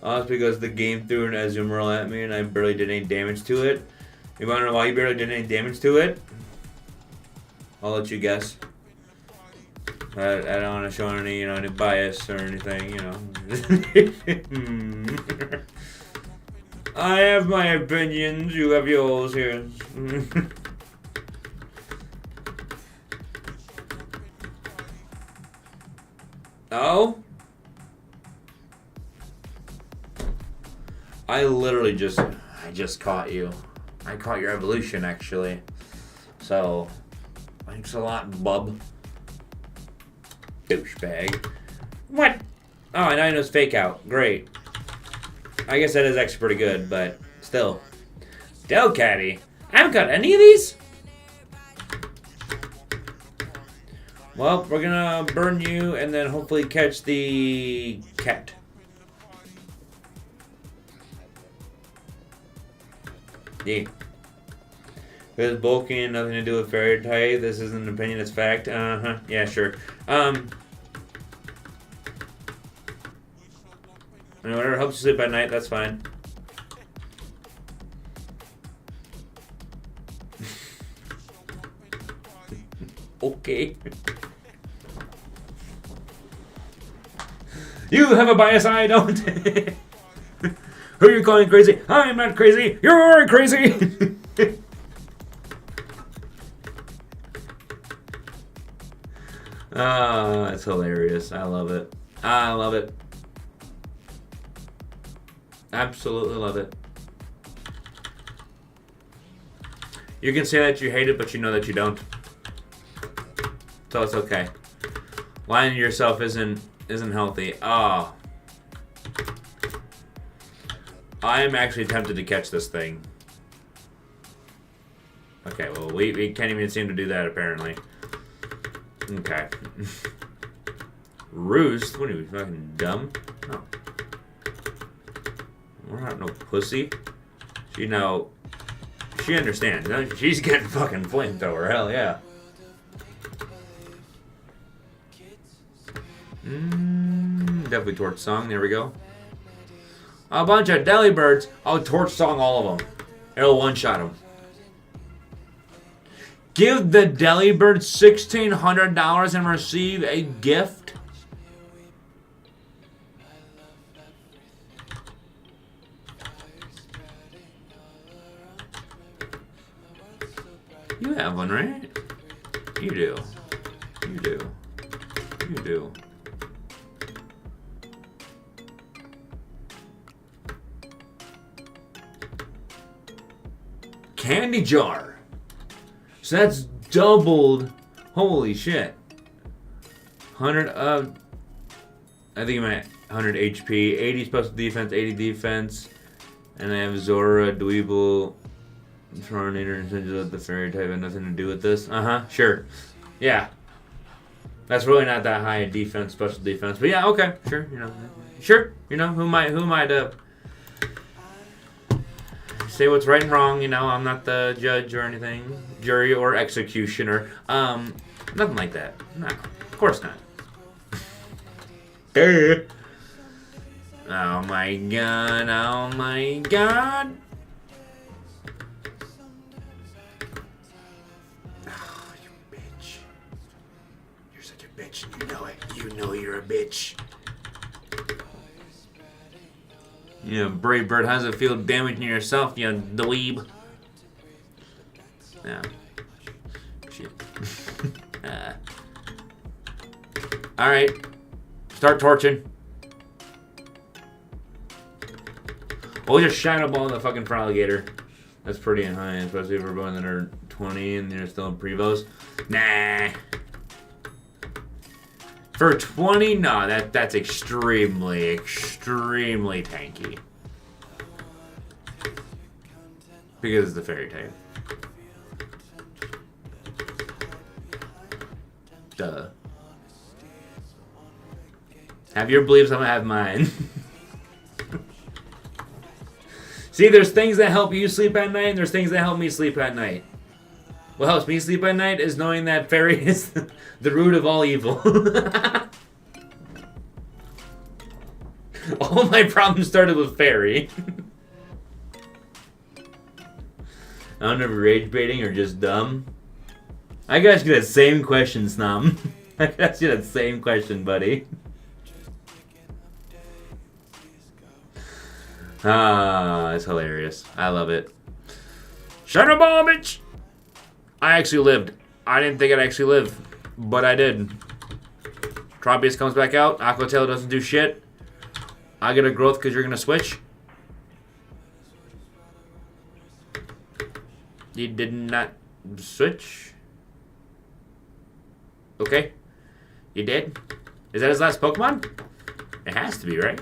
That's because the game threw an Azumarill at me and I barely did any damage to it. You wanna know why you barely did any damage to it? I'll let you guess. I don't want to show any, any bias or anything, I have my opinions, you have yours here. Oh? I just caught you. I caught your evolution, actually. So, thanks a lot, bub. Douchebag. What? Oh, and I know it's fake out. Great. I guess that is actually pretty good, but still. Delcatty. I haven't got any of these? Well, we're gonna burn you and then hopefully catch the cat. Yeah. There's bulking, nothing to do with fairy type. This isn't an opinion, it's fact. Uh-huh. Yeah, sure. And whatever helps you sleep at night, that's fine. Okay. You have a bias, I don't. Who are you calling crazy? I'm not crazy. You're crazy. Oh, that's hilarious. I love it. I love it. Absolutely love it. You can say that you hate it, but you know that you don't. So it's okay. Lying to yourself isn't healthy. Oh. I am actually tempted to catch this thing. Okay, well, we can't even seem to do that, apparently. Okay. Roost? What are you, fucking dumb? Oh. We're not no pussy. She understands. No, she's getting fucking flamethrower. Hell yeah. Definitely Torch Song. There we go. A bunch of Delibirds. I'll Torch Song all of them. It'll one-shot them. Give the Delibird $1,600 and receive a gift. You have one, right? You do. You do. You do. Candy jar. So that's doubled. Holy shit. 100 I think I'm at 100 HP, 80 special defense, 80 defense, and I have Zora, Dweeble, Tornado, and the fairy type have nothing to do with this. Sure. Yeah. That's really not that high a defense, special defense. But yeah, okay, sure, Sure, who am I to say what's right and wrong, I'm not the judge or anything, jury or executioner. Nothing like that. No, of course not. Oh my god, oh my god. Bitch, you know it. You know you're a bitch. Yeah, Brave Bird, how does it feel damaging yourself, you dweeb? Yeah. Shit. Alright. Start torching. We'll just shine a ball in the fucking alligator. That's pretty high, especially if we're going that are 20 and they're still in prevos. Nah. For 20, no, that's extremely tanky. Because it's the fairy type. Duh. Have your beliefs, I'm gonna have mine. See, there's things that help you sleep at night, and there's things that help me sleep at night. What helps me sleep at night is knowing that fairy is the root of all evil. All my problems started with fairy. I don't know if you're rage baiting or just dumb. I could ask you that same question, Snom. I could ask you that same question, buddy. Ah, it's hilarious. I love it. Shut up, bitch! I actually lived. I didn't think I'd actually live, but I did. Tropius comes back out. Aquatail doesn't do shit. I get a growth because you're gonna switch. You did not switch. Okay. You did? Is that his last Pokemon? It has to be, right?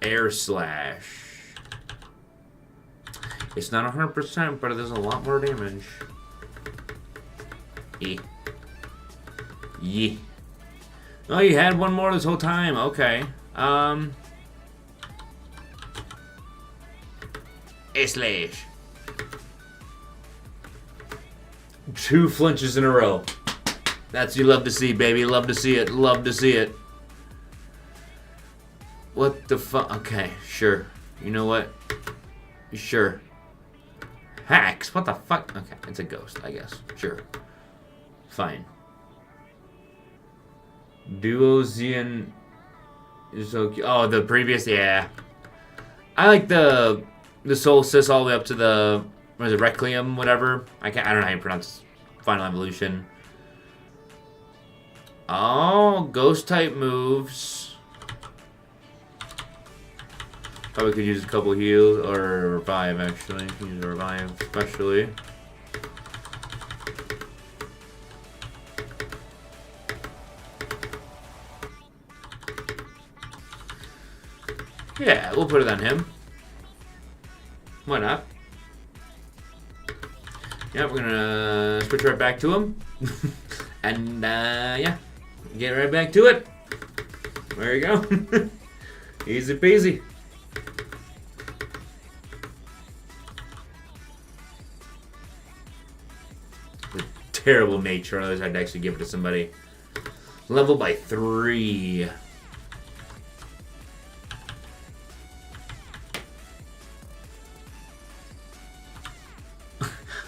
Air Slash. It's not 100%, but it does a lot more damage. Yeah. Oh, you had one more this whole time. Okay. Air Slash. 2 flinches in a row. That's what you love to see, baby. Love to see it. Love to see it. What the fuck? Okay, sure. You know what? Sure. Hacks? What the fuck? Okay, it's a ghost, I guess. Sure. Fine. Duozian is so cute. Oh, the previous, yeah. I like the Solstice all the way up to the, what is it, Requiem, whatever. I don't know how you pronounce Final Evolution. Oh, ghost type moves. Probably could use a couple heals or revive, actually. Use a revive, especially. Yeah, we'll put it on him. Why not? Yeah, we're gonna switch right back to him. And, yeah. Get right back to it. There you go. Easy peasy. Terrible nature, otherwise I'd actually give it to somebody. Level by 3.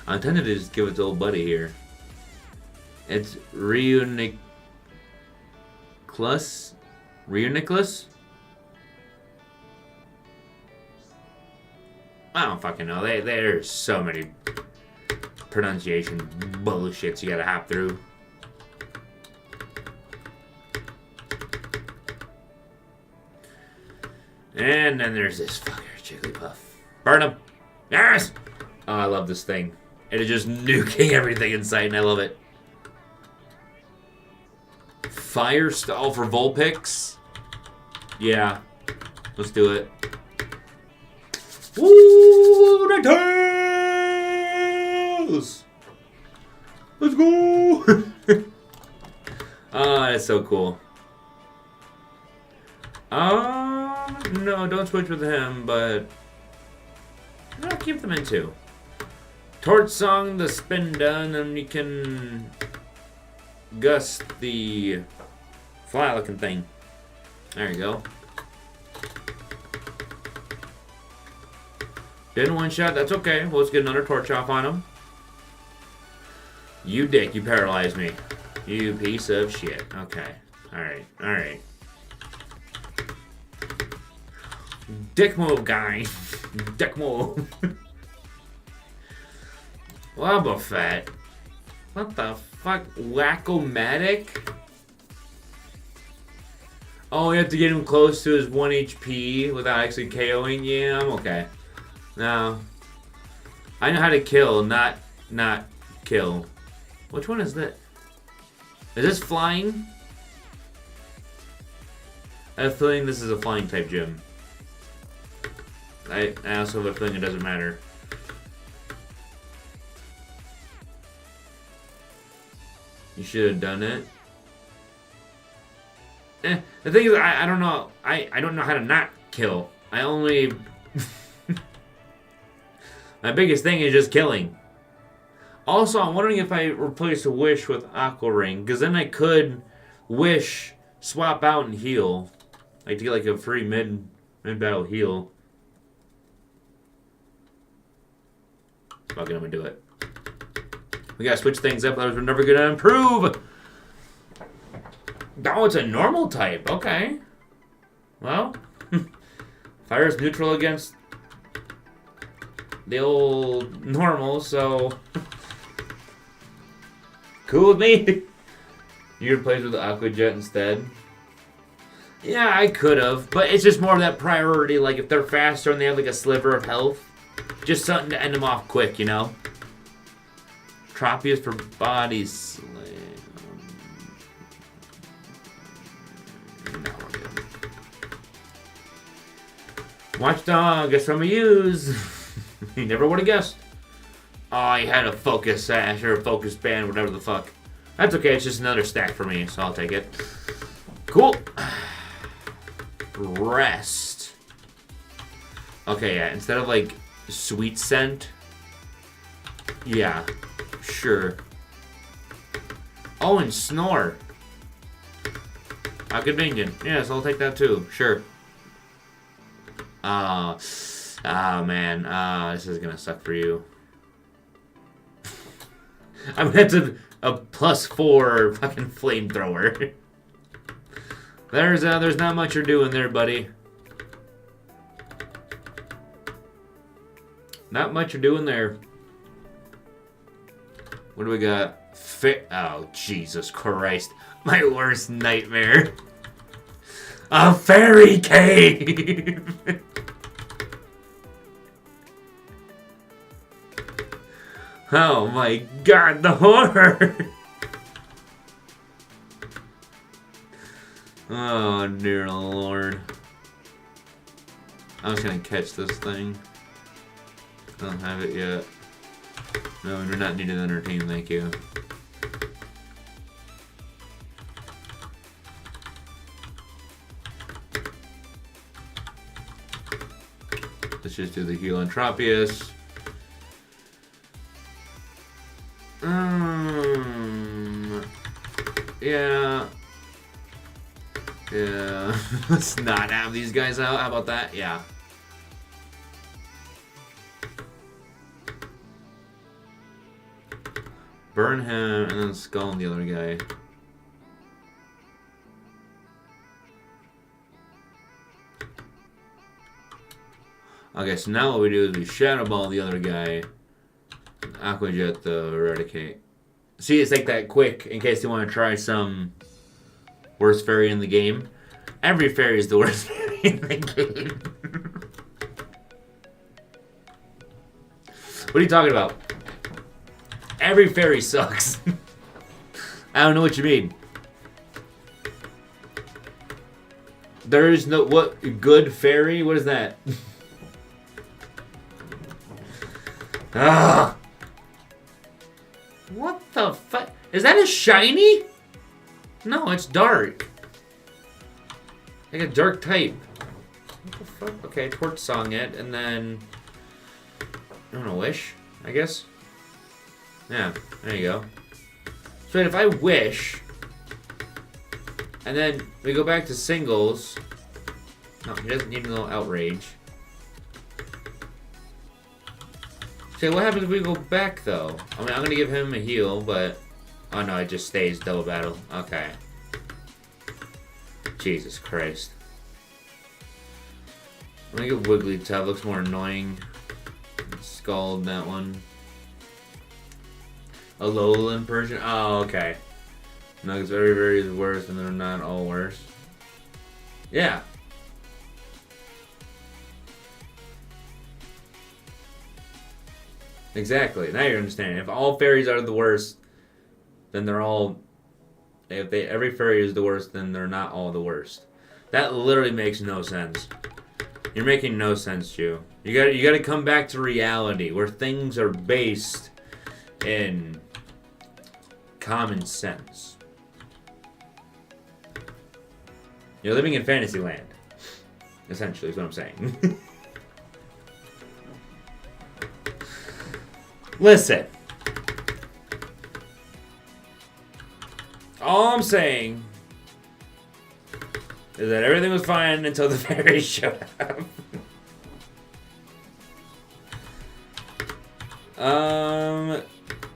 I'm tempted to just give it to old buddy here. It's Reuniclus? Reuniclus? I don't fucking know. There's so many pronunciation bullshits you gotta hop through. And then there's this fucker, Jigglypuff. Burn him! Yes! Oh, I love this thing. It is just nuking everything in sight, and I love it. Fire Stall for Vulpix? Yeah. Let's do it. Woo! Ninetales! Let's go! Oh, that's so cool. No, don't switch with him, but I'll keep them in too. Torch Song, the spin done, and you can gust the fly looking thing. There you go. Didn't one shot, that's okay. We'll just get another torch off on him. You dick, you paralyzed me. You piece of shit. Okay. Alright. Alright. Dick move, guy. Dick move. Wobbuffet. What the fuck? Whack-o-matic? Oh, you have to get him close to his 1 HP without actually KOing? Yeah, I'm okay. No. I know how to kill, not kill. Which one is that? Is this flying? I have a feeling this is a flying type gym. I also have a feeling it doesn't matter. You should have done it. The thing is, I don't know. I don't know how to not kill. I only... My biggest thing is just killing. Also, I'm wondering if I replace a wish with Aqua Ring, because then I could wish, swap out, and heal. Like to get like a free mid-battle heal. Fucking, I'm gonna do it. We gotta switch things up, otherwise we're never gonna improve! Oh, it's a normal type. Okay. Well, fire is neutral against the old normal, so cool with me. You could play with the Aqua Jet instead. Yeah, I could have, but it's just more of that priority. Like if they're faster and they have like a sliver of health, just something to end them off quick, you know. Tropius for body slam. No, we're good. Watchdog, guess what I'm gonna use? You never would have guessed. Oh, he had a focus sash or a focus band, whatever the fuck. That's okay, it's just another stack for me, so I'll take it. Cool. Rest. Okay, yeah, instead of like sweet scent. Yeah, sure. Oh, and snore. How convenient. Yes, I'll take that too. Sure. Man. This is gonna suck for you. I'm gonna have to a +4 fucking flamethrower. There's not much you're doing there, buddy. Not much you're doing there. What do we got? Oh, Jesus Christ. My worst nightmare. A fairy cave! Oh my god, the horror! Oh dear lord. I was gonna catch this thing. I don't have it yet. No, you're not needed on our team, thank you. Let's just do the heal on Tropius. Yeah. Yeah. Let's not have these guys out. How about that? Yeah. Burn him and then skull the other guy. Okay, so now what we do is we Shadow Ball the other guy. Aqua Jet the Eradicate. See, it's like that quick in case you want to try some worst fairy in the game. Every fairy is the worst fairy in the game. What are you talking about? Every fairy sucks. I don't know what you mean. There is no... What? Good fairy? What is that? Ah! What the fuck? Is that a shiny? No, it's dark. Like a dark type. What the fuck? Okay, Torch Song it, and then... I don't know, Wish, I guess? Yeah, there you go. So if I Wish... And then we go back to singles... No, he doesn't need no Outrage. So what happens if we go back, though? I mean, I'm going to give him a heal, but... Oh no, it just stays double battle. Okay. Jesus Christ. I'm gonna get Wigglytuff. Looks more annoying. Scald, that one. A Alolan Persian? Oh, okay. No, it's very, very worse, and they're not all worse. Yeah. Exactly. Now you're understanding. If all fairies are the worst, then they're all. If every fairy is the worst, then they're not all the worst. That literally makes no sense. You're making no sense, Chew. You gotta come back to reality, where things are based in common sense. You're living in Fantasyland, essentially, is what I'm saying. Listen. All I'm saying is that everything was fine until the fairies showed up.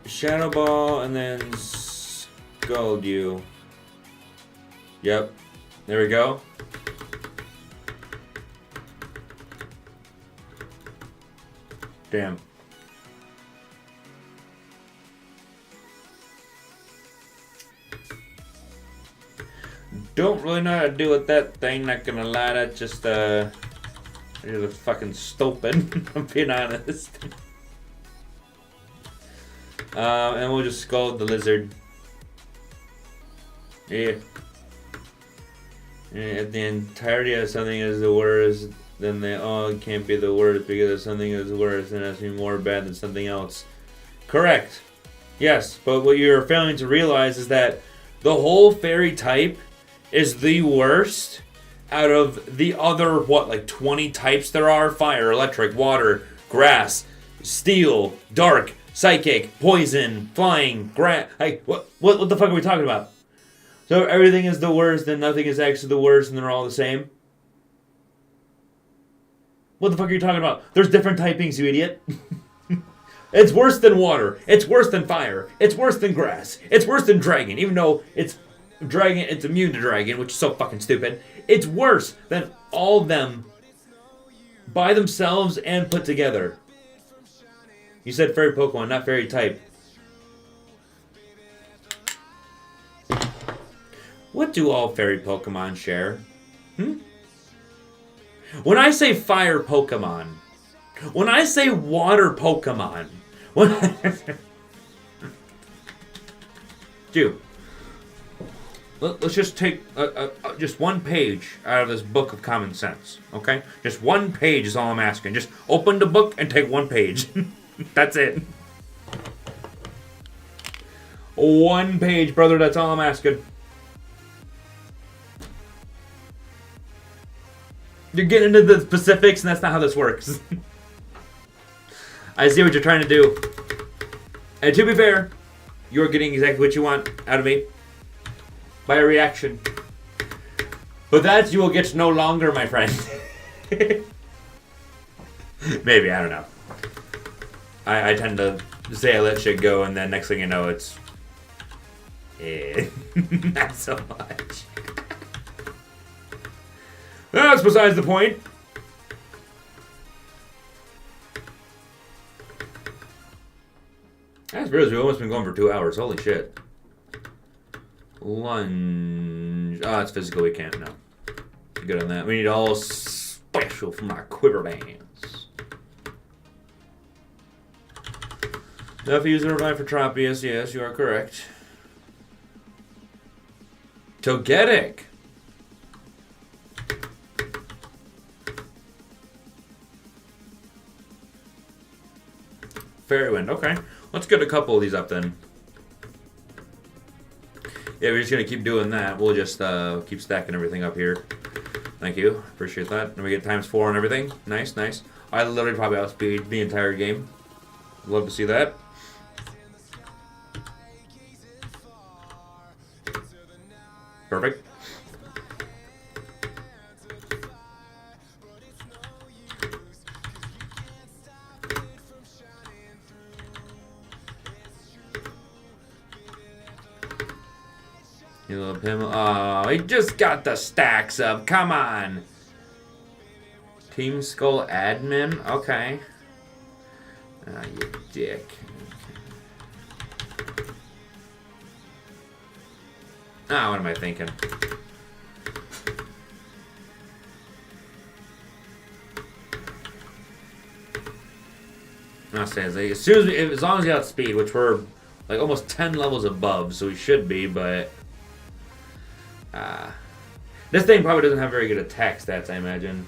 Shadow Ball and then Scald you. Yep. There we go. Damn. Don't really know how to deal with that thing, not gonna lie, that just it looks fucking stupid, I'm being honest. And we'll just scald the lizard. Yeah. If the entirety of something is the worst, then they all can't be the worst, because if something is worse, then it has to be more bad than something else. Correct. Yes, but what you're failing to realize is that the whole fairy type is the worst out of the other, what, like 20 types there are? Fire, electric, water, grass, steel, dark, psychic, poison, flying, grass. Like, what the fuck are we talking about? So everything is the worst, then nothing is actually the worst, and they're all the same? What the fuck are you talking about? There's different typings, you idiot. It's worse than water. It's worse than fire. It's worse than grass. It's worse than dragon, even though it's dragon, it's immune to dragon, which is so fucking stupid. It's worse than all of them by themselves and put together. You said fairy Pokemon, not fairy type. What do all fairy Pokemon share? When I say fire Pokemon, when I say water Pokemon, Dude, let's just take just one page out of this book of common sense, okay? Just one page is all I'm asking. Just open the book and take one page. That's it. One page, brother, that's all I'm asking. You're getting into the specifics, and that's not how this works. I see what you're trying to do. And to be fair, you're getting exactly what you want out of me. By a reaction. But that you will get no longer, my friend. Maybe, I don't know. I tend to say I let shit go, and then next thing you know, it's... not so much. That's besides the point. That's real. We've almost been going for 2 hours. Holy shit. Lunge. Oh, it's physical. We can't. No. Good on that. We need all special from our quiver dance. Enough user revive for Tropius. Yes, you are correct. Togetic. Fairy Wind. Okay. Let's get a couple of these up then. Yeah, we're just going to keep doing that. We'll just keep stacking everything up here. Thank you. Appreciate that. And we get ×4 and everything. Nice, nice. I literally probably outspeed the entire game. Love to see that. Perfect. You little Pimble. Oh, he just got the stacks up. Come on. Team Skull admin? Okay. Ah, you dick. Ah, what am I thinking? I'll say like, as long as we outspeed, which we're like almost 10 levels above, so we should be, but this thing probably doesn't have very good attack stats, I imagine.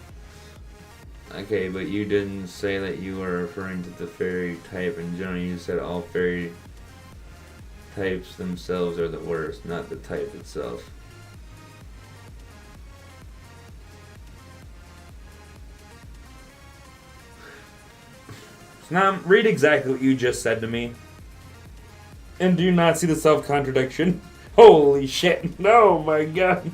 Okay, but you didn't say that you were referring to the fairy type in general. You said all fairy types themselves are the worst, not the type itself. Now, read exactly what you just said to me. And do you not see the self-contradiction? Holy shit. Oh my god.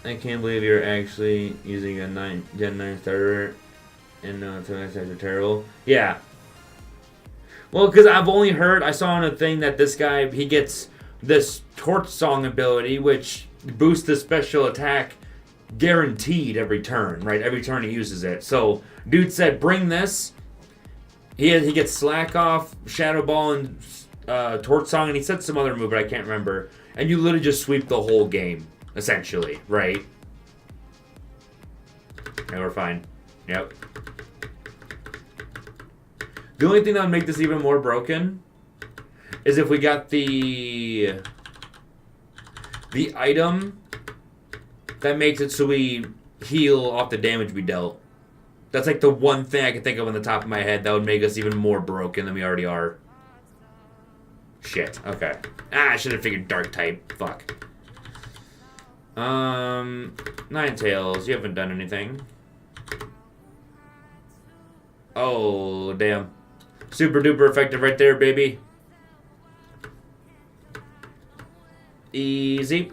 I can't believe you're actually using a Gen 9 starter and no attacks are terrible. Yeah. Well, because I've only heard, I saw on a thing that this guy, he gets this Torch Song ability, which boosts the special attack guaranteed every turn, right? Every turn he uses it. So, dude said, bring this. He gets Slack Off, Shadow Ball, and Torch Song, and he said some other move, but I can't remember. And you literally just sweep the whole game, essentially, right? And we're fine. Yep. The only thing that would make this even more broken is if we got the item that makes it so we heal off the damage we dealt. That's like the one thing I can think of on the top of my head that would make us even more broken than we already are. Shit. Okay. I should have figured Dark type. Fuck. Ninetales, you haven't done anything. Oh, damn. Super duper effective right there, baby. Easy.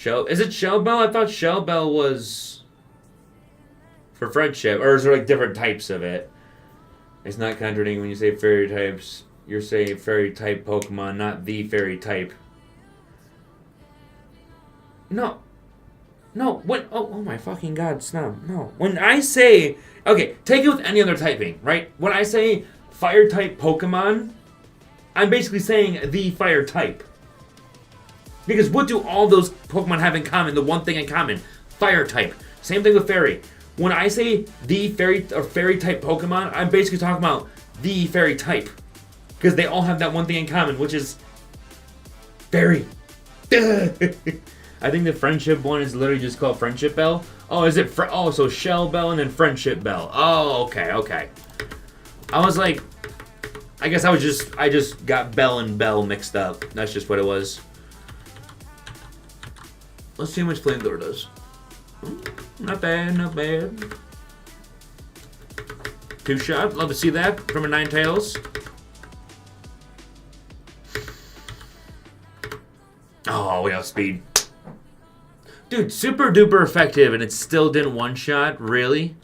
Is it Shell Bell? I thought Shell Bell was for friendship. Or is there like different types of it? It's not contradicting when you say fairy types. You're saying fairy type Pokemon, not the fairy type. No. No. What? Oh my fucking god, Snub. No. When I say... Okay, take it with any other typing, right? When I say fire type Pokemon, I'm basically saying the fire type. Because what do all those Pokemon have in common? The one thing in common, fire type. Same thing with fairy. When I say the fairy or fairy type Pokemon, I'm basically talking about the fairy type. Because they all have that one thing in common, which is fairy. I think the friendship one is literally just called Friendship Bell. Oh, is it? So Shell Bell and then Friendship Bell. Oh, okay. I was like, I guess I just got Bell and Bell mixed up. That's just what it was. Let's see how much Flamethrower does. Not bad, not bad. 2-shot, love to see that from a Ninetales. Oh, we have speed. Dude, super duper effective, and it still didn't one-shot? Really?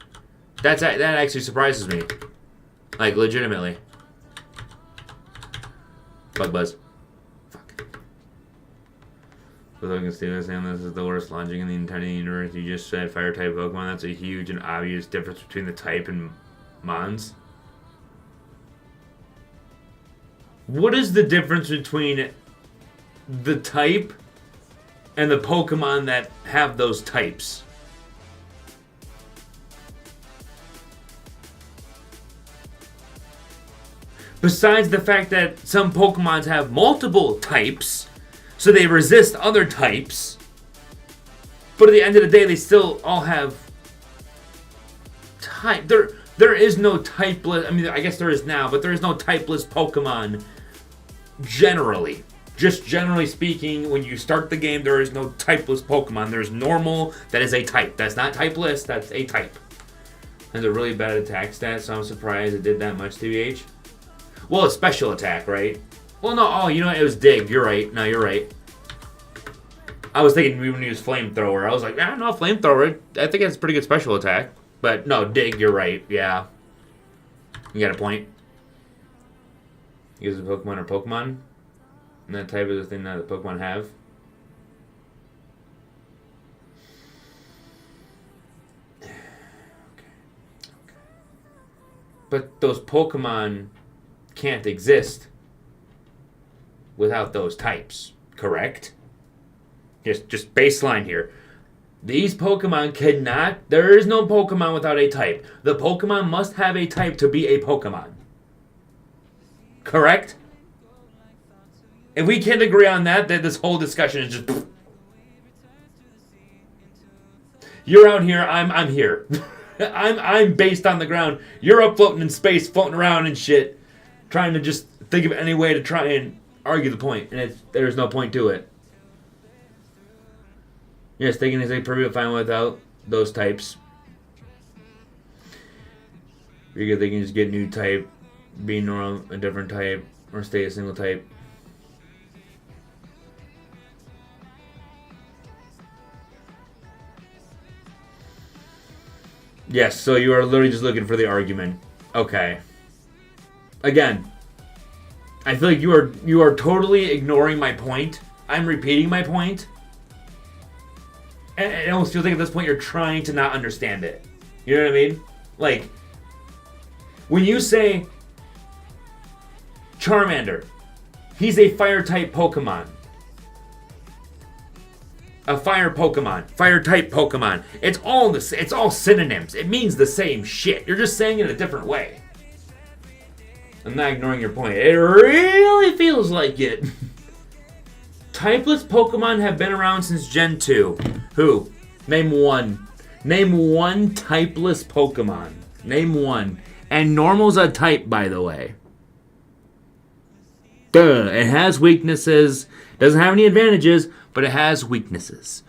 That actually surprises me. Like, legitimately. Bug Buzz. Fuck. So I can see this, and this is the worst launching in the entire universe. You just said fire-type Pokemon. That's a huge and obvious difference between the type and Mons. What is the difference between the type and the Pokemon that have those types? Besides the fact that some Pokemons have multiple types, so they resist other types, but at the end of the day, they still all have type. There is no typeless. I mean, I guess there is now, but there is no typeless Pokemon generally. Just generally speaking, when you start the game, there is no typeless Pokemon. There's normal, that is a type. That's not typeless, that's a type. Has a really bad attack stat, so I'm surprised it did that much, TBH. Well, it's special attack, right? Well, no, you know what? It was Dig. You're right. No, you're right. I was thinking we would use Flamethrower. I was like, no, Flamethrower. I think it's a pretty good special attack. But no, Dig, you're right. Yeah. You got a point. Use a Pokemon or Pokemon? And that type is the thing that the Pokemon have. Okay. But those Pokemon can't exist without those types, correct? Just baseline here. These Pokemon cannot... There is no Pokemon without a type. The Pokemon must have a type to be a Pokemon. Correct? If we can't agree on that, then this whole discussion is just... You're out here, I'm here. I'm based on the ground. You're up floating in space, floating around and shit. Trying to just think of any way to try and argue the point. And there's no point to it. Yes, they can perfectly fine without those types. Because they can just get a new type, be normal, a different type, or stay a single type. Yes, so you are literally just looking for the argument. Okay. Again, I feel like you are totally ignoring my point. I'm repeating my point. And it almost feels like at this point you're trying to not understand it. You know what I mean? Like, when you say Charmander, he's a fire-type Pokemon. A fire Pokemon. Fire-type Pokemon. It's all synonyms. It means the same shit. You're just saying it a different way. I'm not ignoring your point. It really feels like it. Typeless Pokemon have been around since Gen 2. Who? Name one. Name one typeless Pokemon. Name one. And Normal's a type, by the way. Duh. It has weaknesses. Doesn't have any advantages, but it has weaknesses.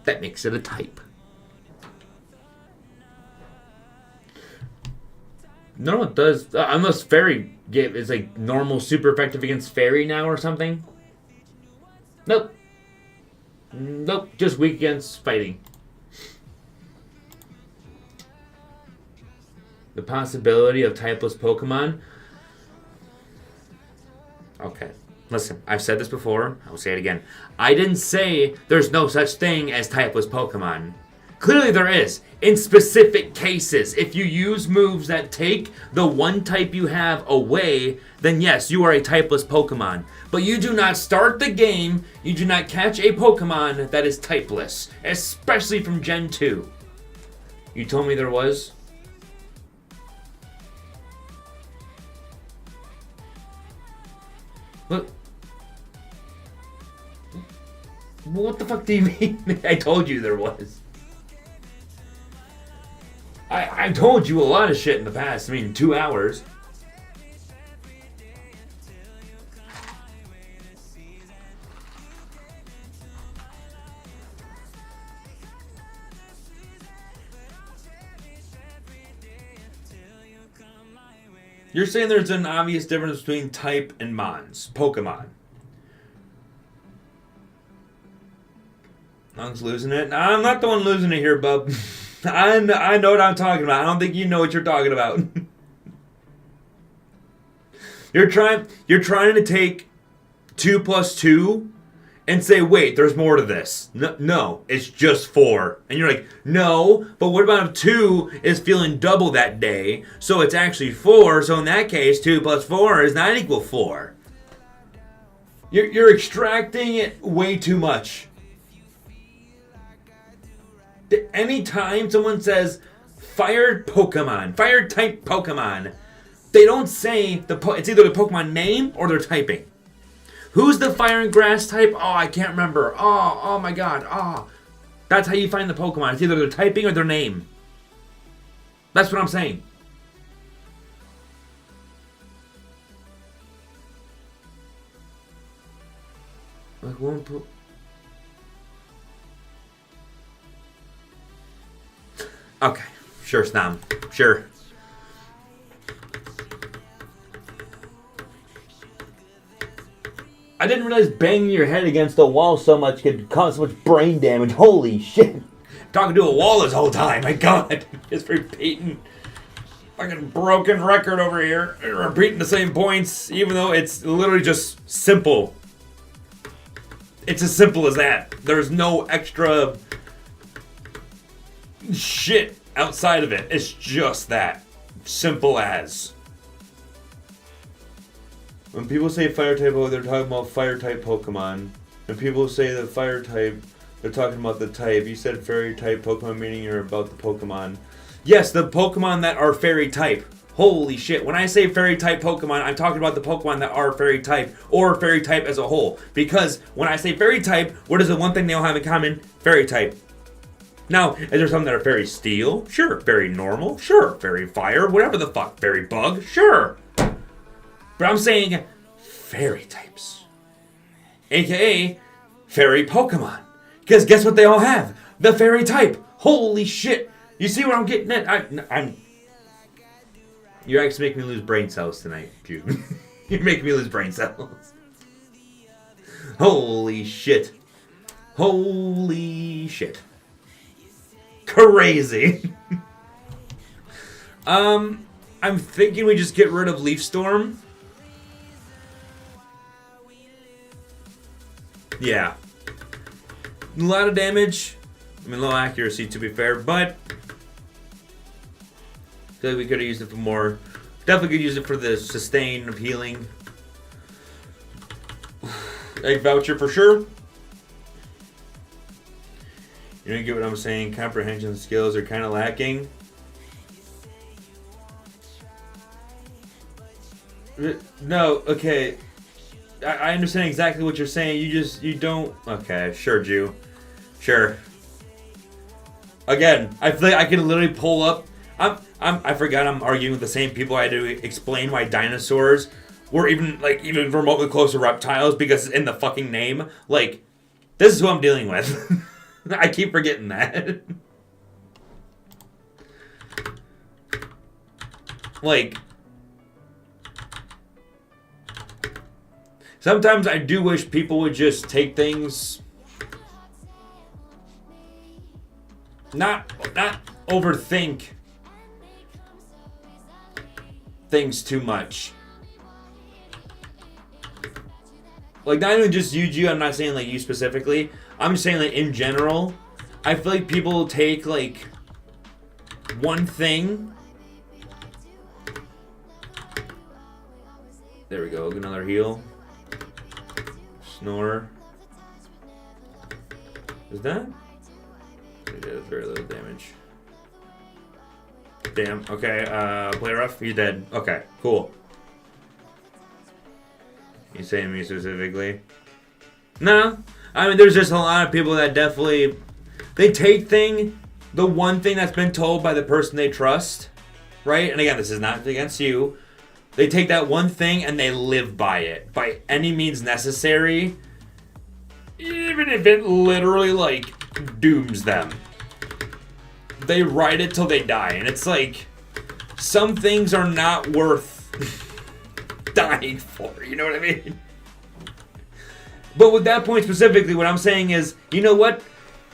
That makes it a type. Normal does... unless Fairy is like Normal super effective against Fairy now or something. Nope. Nope. Just weak against fighting. The possibility of typeless Pokemon. Okay. Listen, I've said this before. I will say it again. I didn't say there's no such thing as typeless Pokemon. Clearly there is. In specific cases, if you use moves that take the one type you have away, then yes, you are a typeless Pokemon. But you do not start the game, you do not catch a Pokemon that is typeless. Especially from Gen 2. You told me there was? Look. What the fuck do you mean? I told you there was. I told you a lot of shit in the past. I mean, 2 hours. You're saying there's an obvious difference between type and Mons, Pokemon. Lung's losing it. I'm not the one losing it here, bub. I know what I'm talking about. I don't think you know what you're talking about. You're trying to take 2 plus 2 and say, wait, there's more to this. No, it's just 4. And you're like, no, but what about if 2 is feeling double that day, so it's actually 4, so in that case, 2 plus 4 is not equal 4. You're extracting it way too much. Anytime someone says fire Pokemon, fire type Pokemon, they don't say it's either the Pokemon name or their typing. Who's the fire and grass type? Oh, I can't remember. Oh my god. Oh. That's how you find the Pokemon. It's either their typing or their name. That's what I'm saying. Like one Okay, sure, Snom. Sure. I didn't realize banging your head against the wall so much could cause so much brain damage. Holy shit. Talking to a wall this whole time. My god. Just repeating. Fucking broken record over here. Repeating the same points, even though it's literally just simple. It's as simple as that. There's no extra shit outside of it. It's just that. Simple as. When people say fire type, they're talking about fire type Pokemon. When people say the fire type, they're talking about the type. You said fairy type Pokemon, meaning you're about the Pokemon. Yes, the Pokemon that are fairy type. Holy shit. When I say fairy type Pokemon, I'm talking about the Pokemon that are fairy type, or fairy type as a whole. Because when I say fairy type, what is the one thing they all have in common? Fairy type. Now, is there some that are fairy steel? Sure. Fairy normal? Sure. Fairy fire? Whatever the fuck. Fairy bug? Sure. But I'm saying fairy types. AKA fairy Pokemon. Because guess what they all have? The fairy type. Holy shit. You see what I'm getting at? You're actually making me lose brain cells tonight, Jude. You're making me lose brain cells. Holy shit. Holy shit. Crazy. I'm thinking we just get rid of Leaf Storm. Yeah. A lot of damage. I mean, low accuracy to be fair, but I feel like we could have used it for more. Definitely could use it for the sustain of healing. Egg voucher for sure. You don't get what I'm saying. Comprehension skills are kind of lacking. No, okay. I understand exactly what you're saying. You don't. Okay, sure, Jew. Sure. Again, I feel like I can literally pull up. I forgot I'm arguing with the same people. I had to explain why dinosaurs were even remotely close to reptiles because it's in the fucking name. Like, this is who I'm dealing with. I keep forgetting that. Like, sometimes I do wish people would just take things, not overthink things too much. Like, not even just you, I'm not saying like you specifically. I'm just saying like in general, I feel like people take like one thing. There we go, another heal. Snore. Is that? It did very little damage. Damn, okay, play rough, he's dead. Okay, cool. You saying me specifically? No. I mean, there's just a lot of people that definitely, they take the one thing that's been told by the person they trust, right? And again, this is not against you. They take that one thing and they live by it, by any means necessary, even if it literally, like, dooms them. They ride it till they die, and it's like, some things are not worth dying for, you know what I mean? But with that point specifically, what I'm saying is, you know what?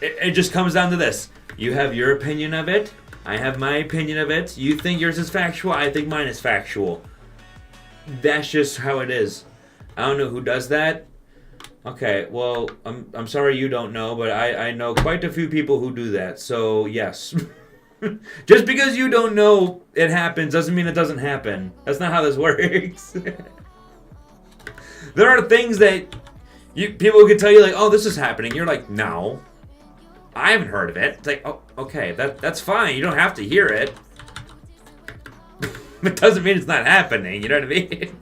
It just comes down to this. You have your opinion of it, I have my opinion of it, you think yours is factual, I think mine is factual. That's just how it is. I don't know who does that. Okay, well, I'm sorry you don't know, but I know quite a few people who do that, so yes. Just because you don't know it happens doesn't mean it doesn't happen. That's not how this works. There are things that people can tell you, like, oh, this is happening. You're like, no, I haven't heard of it. It's like, oh, okay, that's fine. You don't have to hear it. It doesn't mean it's not happening, you know what I mean?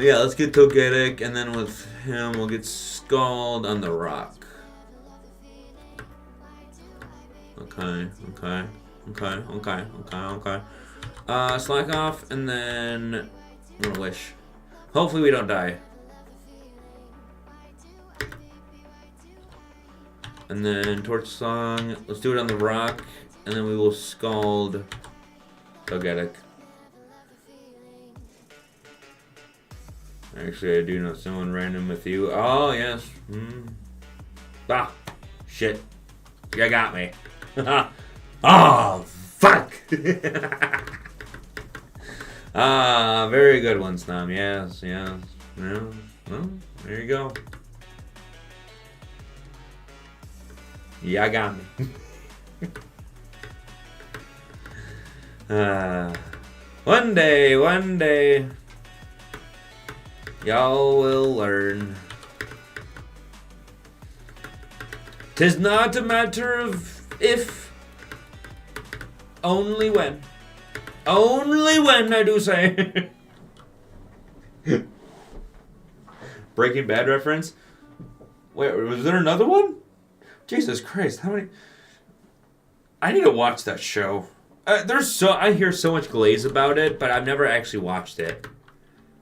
Yeah, let's get Togetic, and then with him, we'll get Scald on the rock. Okay. Slack off, and then I'm gonna wish. Hopefully we don't die. And then Torch Song, let's do it on the rock, and then we will Scald Togetic. Actually, I do know someone random with you. Oh, yes. Ah, shit. You got me. Oh, fuck. Very good one, Snom. Yes. Yeah, well, there you go. Yeah, I got me. One day, y'all will learn. 'Tis not a matter of if, only when. Only when, I do say. Breaking Bad reference? Wait, was there another one? Jesus Christ, how many? I need to watch that show. I hear so much glaze about it, but I've never actually watched it.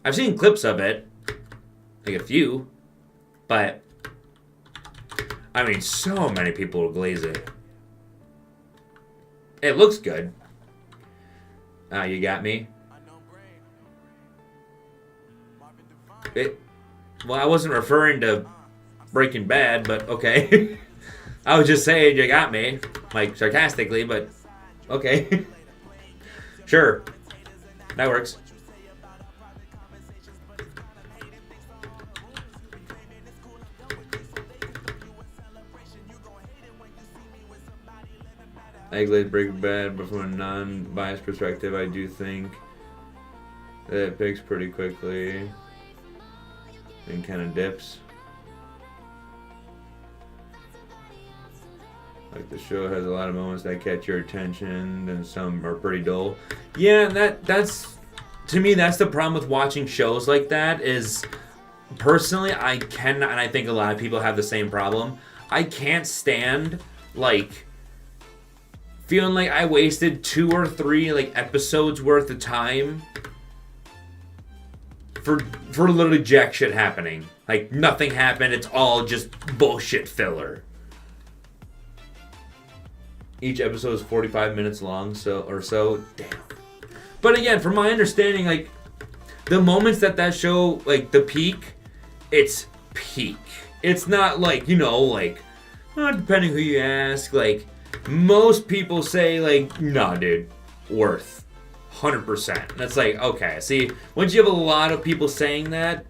I've seen clips of it, like a few, but I mean, so many people will glaze it. It looks good. You got me. Well, I wasn't referring to Breaking Bad, but okay. I was just saying you got me, like sarcastically, but okay. Sure. That works. Egglade Breaking Bad, but from a non-biased perspective, I do think that it picks pretty quickly and kind of dips. Like, the show has a lot of moments that catch your attention, and some are pretty dull. Yeah, that's to me, that's the problem with watching shows like that. Is personally, I cannot, and I think a lot of people have the same problem. I can't stand like feeling like I wasted 2 or 3 like episodes worth of time for literally jack shit happening. Like, nothing happened. It's all just bullshit filler. Each episode is 45 minutes long, so. Damn. But again, from my understanding, like, the moments that show, like, the peak, it's peak. It's not like, depending who you ask, like, most people say, like, nah, dude, worth 100%. That's like, okay, see, once you have a lot of people saying that,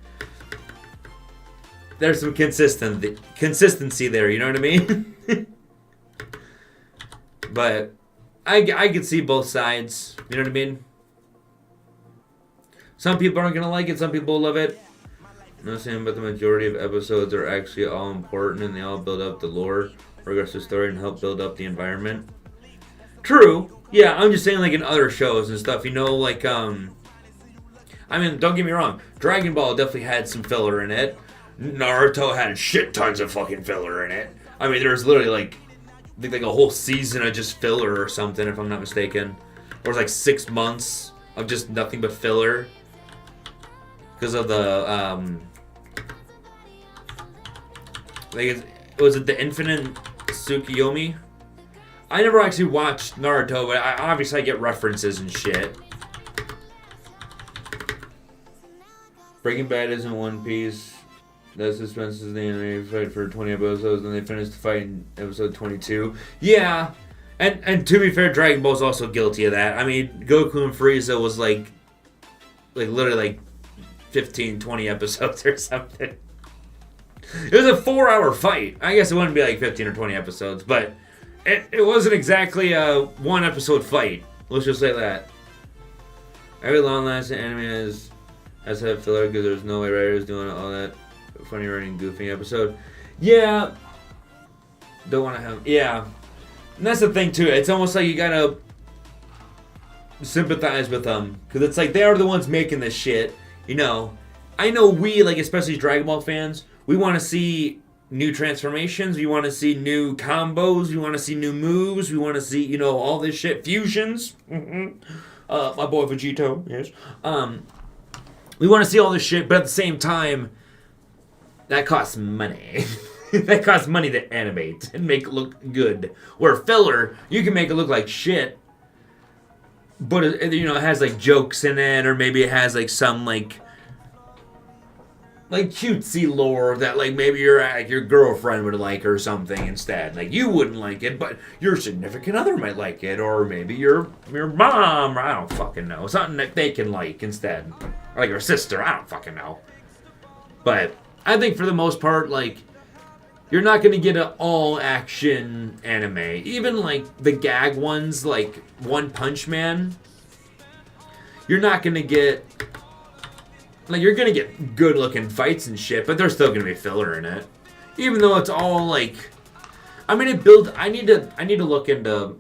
there's some consistency there, you know what I mean? But I can see both sides, you know what I mean? Some people aren't going to like it, some people love it. I'm not saying, but the majority of episodes are actually all important and they all build up the lore, progress the story, and help build up the environment. True. Yeah, I'm just saying, like, in other shows and stuff, like, I mean, don't get me wrong, Dragon Ball definitely had some filler in it. Naruto had shit tons of fucking filler in it. I mean, there's literally, like, I think, like, a whole season of just filler or something, if I'm not mistaken. Or it was, like, 6 months of just nothing but filler. Because of the, was it the Infinite Tsukiyomi? I never actually watched Naruto, but obviously I get references and shit. Breaking Bad isn't One Piece. That suspense is the anime fight for 20 episodes, and they finished the fight in episode 22. Yeah, and to be fair, Dragon Ball's also guilty of that. I mean, Goku and Frieza was like literally like 15, 20 episodes or something. It was a 4-hour fight. I guess it wouldn't be like 15 or 20 episodes, but it wasn't exactly a 1-episode fight. Let's just say that. Every long-lasting anime has to have filler because there's no way writers doing all that funny writing goofing episode. Yeah. Don't want to have... Yeah. And that's the thing, too. It's almost like you gotta sympathize with them. Because it's like, they are the ones making this shit. I know we, like, especially Dragon Ball fans, we want to see new transformations. We want to see new combos. We want to see new moves. We want to see, all this shit. Fusions. My boy Vegito, yes. We want to see all this shit, but at the same time, that costs money. That costs money to animate and make it look good. Where filler, you can make it look like shit, but it has like jokes in it, or maybe it has like some like like cutesy lore that like maybe your girlfriend would like or something instead. Like you wouldn't like it, but your significant other might like it, or maybe your mom, or I don't fucking know, something that they can like instead, or like your sister. I don't fucking know. But I think for the most part, like you're not gonna get an all action anime. Even like the gag ones, like One Punch Man. You're not gonna get. Like, you're gonna get good-looking fights and shit, but there's still gonna be filler in it. Even though it's all, like... I mean, it builds... I need to look into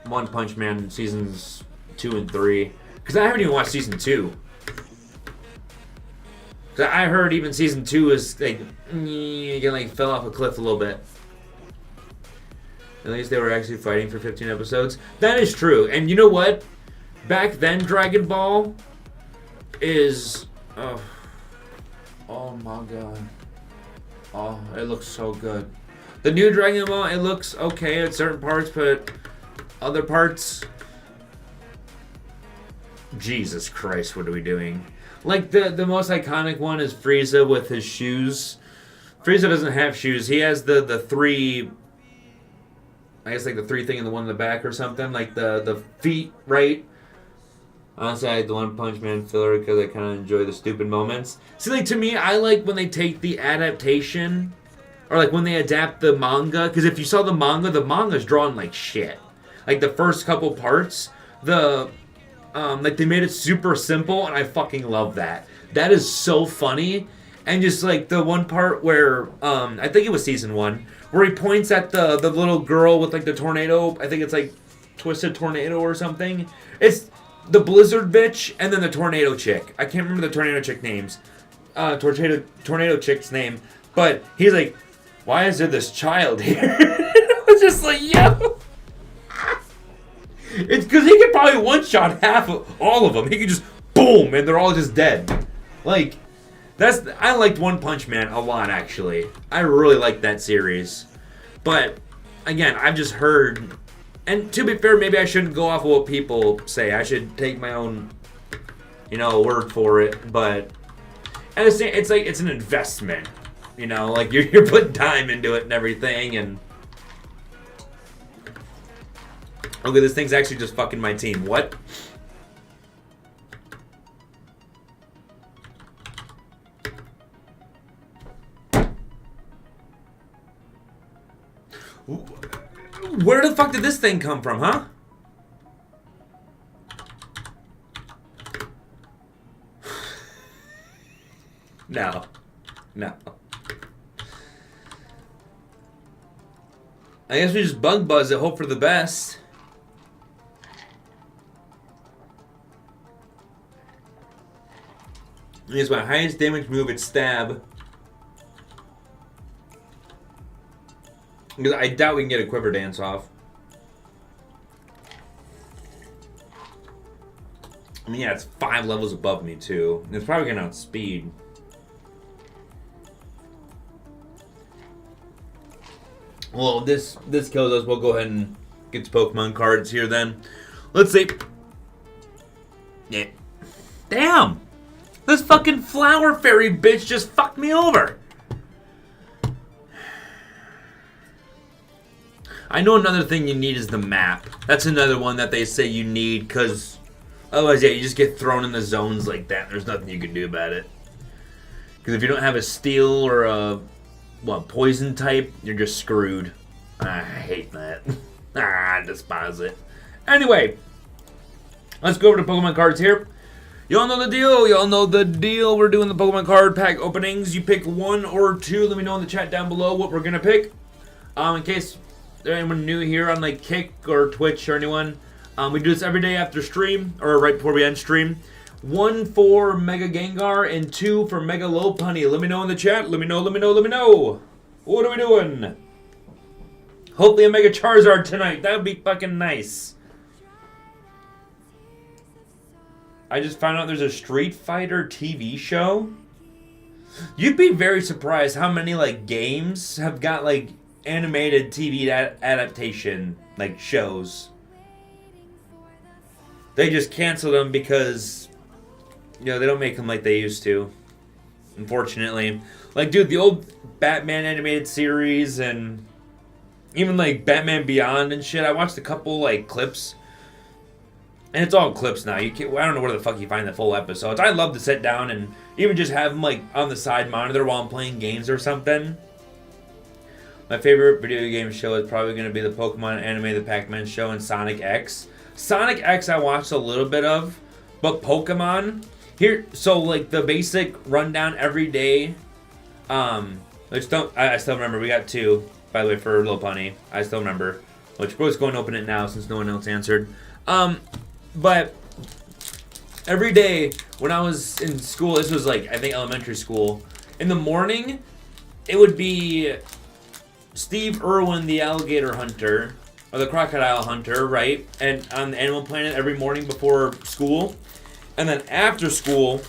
One Punch Man seasons 2 and 3. Because I haven't even watched season 2. Because I heard even season 2 is, like... You like, fell off a cliff a little bit. At least they were actually fighting for 15 episodes. That is true. And you know what? Back then, Dragon Ball is... Oh my god. Oh, it looks so good. The new Dragon Ball, it looks okay at certain parts, but other parts... Jesus Christ, what are we doing? Like, the most iconic one is Frieza with his shoes. Frieza doesn't have shoes. He has the three... I guess like the three thing and the one in the back or something. Like the feet, right? Honestly, I like the One Punch Man filler because I kind of enjoy the stupid moments. See, like, to me, I like when they take the adaptation, or, like, when they adapt the manga, because if you saw the manga's drawn like shit. Like, the first couple parts, like, they made it super simple, and I fucking love that. That is so funny, and just, like, the one part where, I think it was season 1, where he points at the little girl with, like, the tornado, I think it's, like, Twisted Tornado or something. It's... the Blizzard bitch, and then the Tornado chick. I can't remember the Tornado chick names. Tornado chick's name. But he's like, why is there this child here? I was just like, yo. It's because he could probably one-shot all of them. He could just, boom, and they're all just dead. Like, I liked One Punch Man a lot, actually. I really liked that series. But, again, I've just heard... And to be fair, maybe I shouldn't go off of what people say. I should take my own, word for it. But it's like it's an investment, like you're putting time into it and everything. And okay, this thing's actually just fucking my team. What? Where the fuck did this thing come from, huh? No. I guess we just bug buzz it, hope for the best. It's my highest damage move, it's stab. Because I doubt we can get a quiver dance off. I mean, yeah, it's 5 levels above me, too. It's probably going to outspeed. Well, this kills us. We'll go ahead and get the Pokemon cards here, then. Let's see. Yeah. Damn! This fucking flower fairy bitch just fucked me over. I know another thing you need is the map. That's another one that they say you need, because otherwise, yeah, you just get thrown in the zones like that, and there's nothing you can do about it. Because if you don't have a steel or a, poison type, you're just screwed. I hate that. I despise it. Anyway, let's go over to Pokemon cards here. Y'all know the deal. We're doing the Pokemon card pack openings. You pick 1 or 2. Let me know in the chat down below what we're going to pick. In case... there's anyone new here on like Kick or Twitch or anyone, we do this every day after stream, or right before we end stream. 1 for Mega Gengar and 2 for Mega Lopunny. Let me know in the chat. Let me know. What are we doing? Hopefully a Mega Charizard tonight. That would be fucking nice. I just found out there's a Street Fighter TV show. You'd be very surprised how many like games have got like animated TV adaptation like shows. They just cancel them because they don't make them like they used to. unfortunately. Like, dude, the old Batman animated series and even like Batman Beyond and shit. I watched a couple like clips, and it's all clips now. You can't, I don't know where the fuck you find the full episodes. I love to sit down and even just have them like on the side monitor while I'm playing games or something. My favorite video game show is probably going to be the Pokemon anime, the Pac-Man show, and Sonic X. Sonic X I watched a little bit of, but Pokemon here. So like the basic rundown every day. I still remember we got 2. By the way, for Little Punny, I still remember. Which we're just going to open it now since no one else answered. But every day when I was in school, this was like I think elementary school. In the morning, it would be Steve Irwin, the alligator hunter, or the crocodile hunter, right? And on Animal Planet every morning before school. And then after school,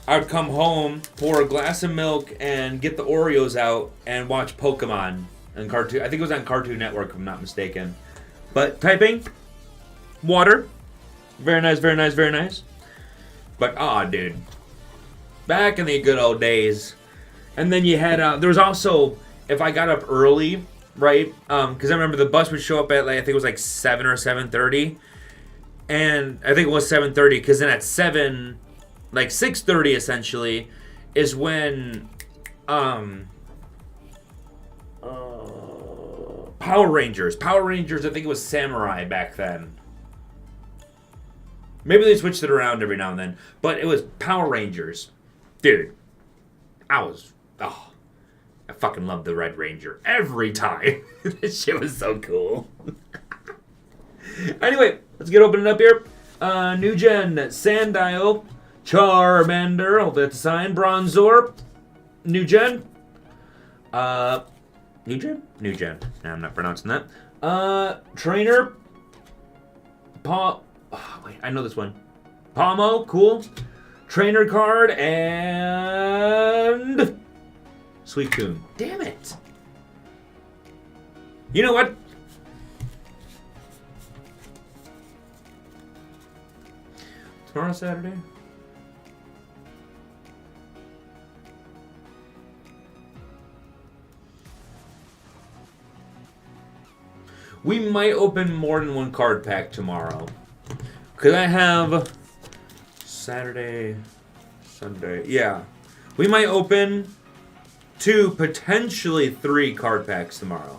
I would come home, pour a glass of milk, and get the Oreos out and watch Pokemon on Cartoon. I think it was on Cartoon Network, if I'm not mistaken. But typing, water, very nice, very nice, very nice. But dude, back in the good old days. And then you had there was also, if I got up early, right? Because I remember the bus would show up at like I think it was like 7 or 7:30, and I think it was 7:30 because then at 7, like 6:30 essentially, is when Power Rangers. I think it was Samurai back then. Maybe they switched it around every now and then, but it was Power Rangers, dude. I fucking loved the Red Ranger every time. This shit was so cool. Anyway, let's get opening up here. New Gen, Sandile, Charmander, hopefully that's a sign, Bronzor, New Gen. New Gen? New Gen. No, I'm not pronouncing that. Trainer, wait, I know this one. Pomo, cool. Trainer card, and Suicune. Damn it. You know what? Tomorrow Saturday? We might open more than one card pack tomorrow. Because I have Saturday, Sunday. Yeah. We might open 2, potentially 3 card packs tomorrow.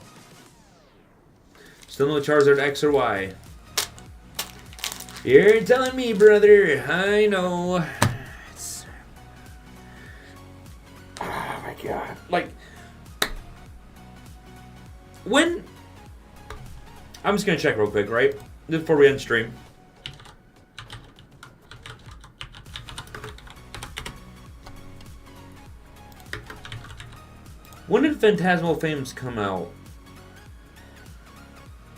Still no Charizard X or Y. You're telling me, brother. I know. Oh my god. Like, when... I'm just going to check real quick, right? Just before we end stream. When did Phantasmal Fames come out?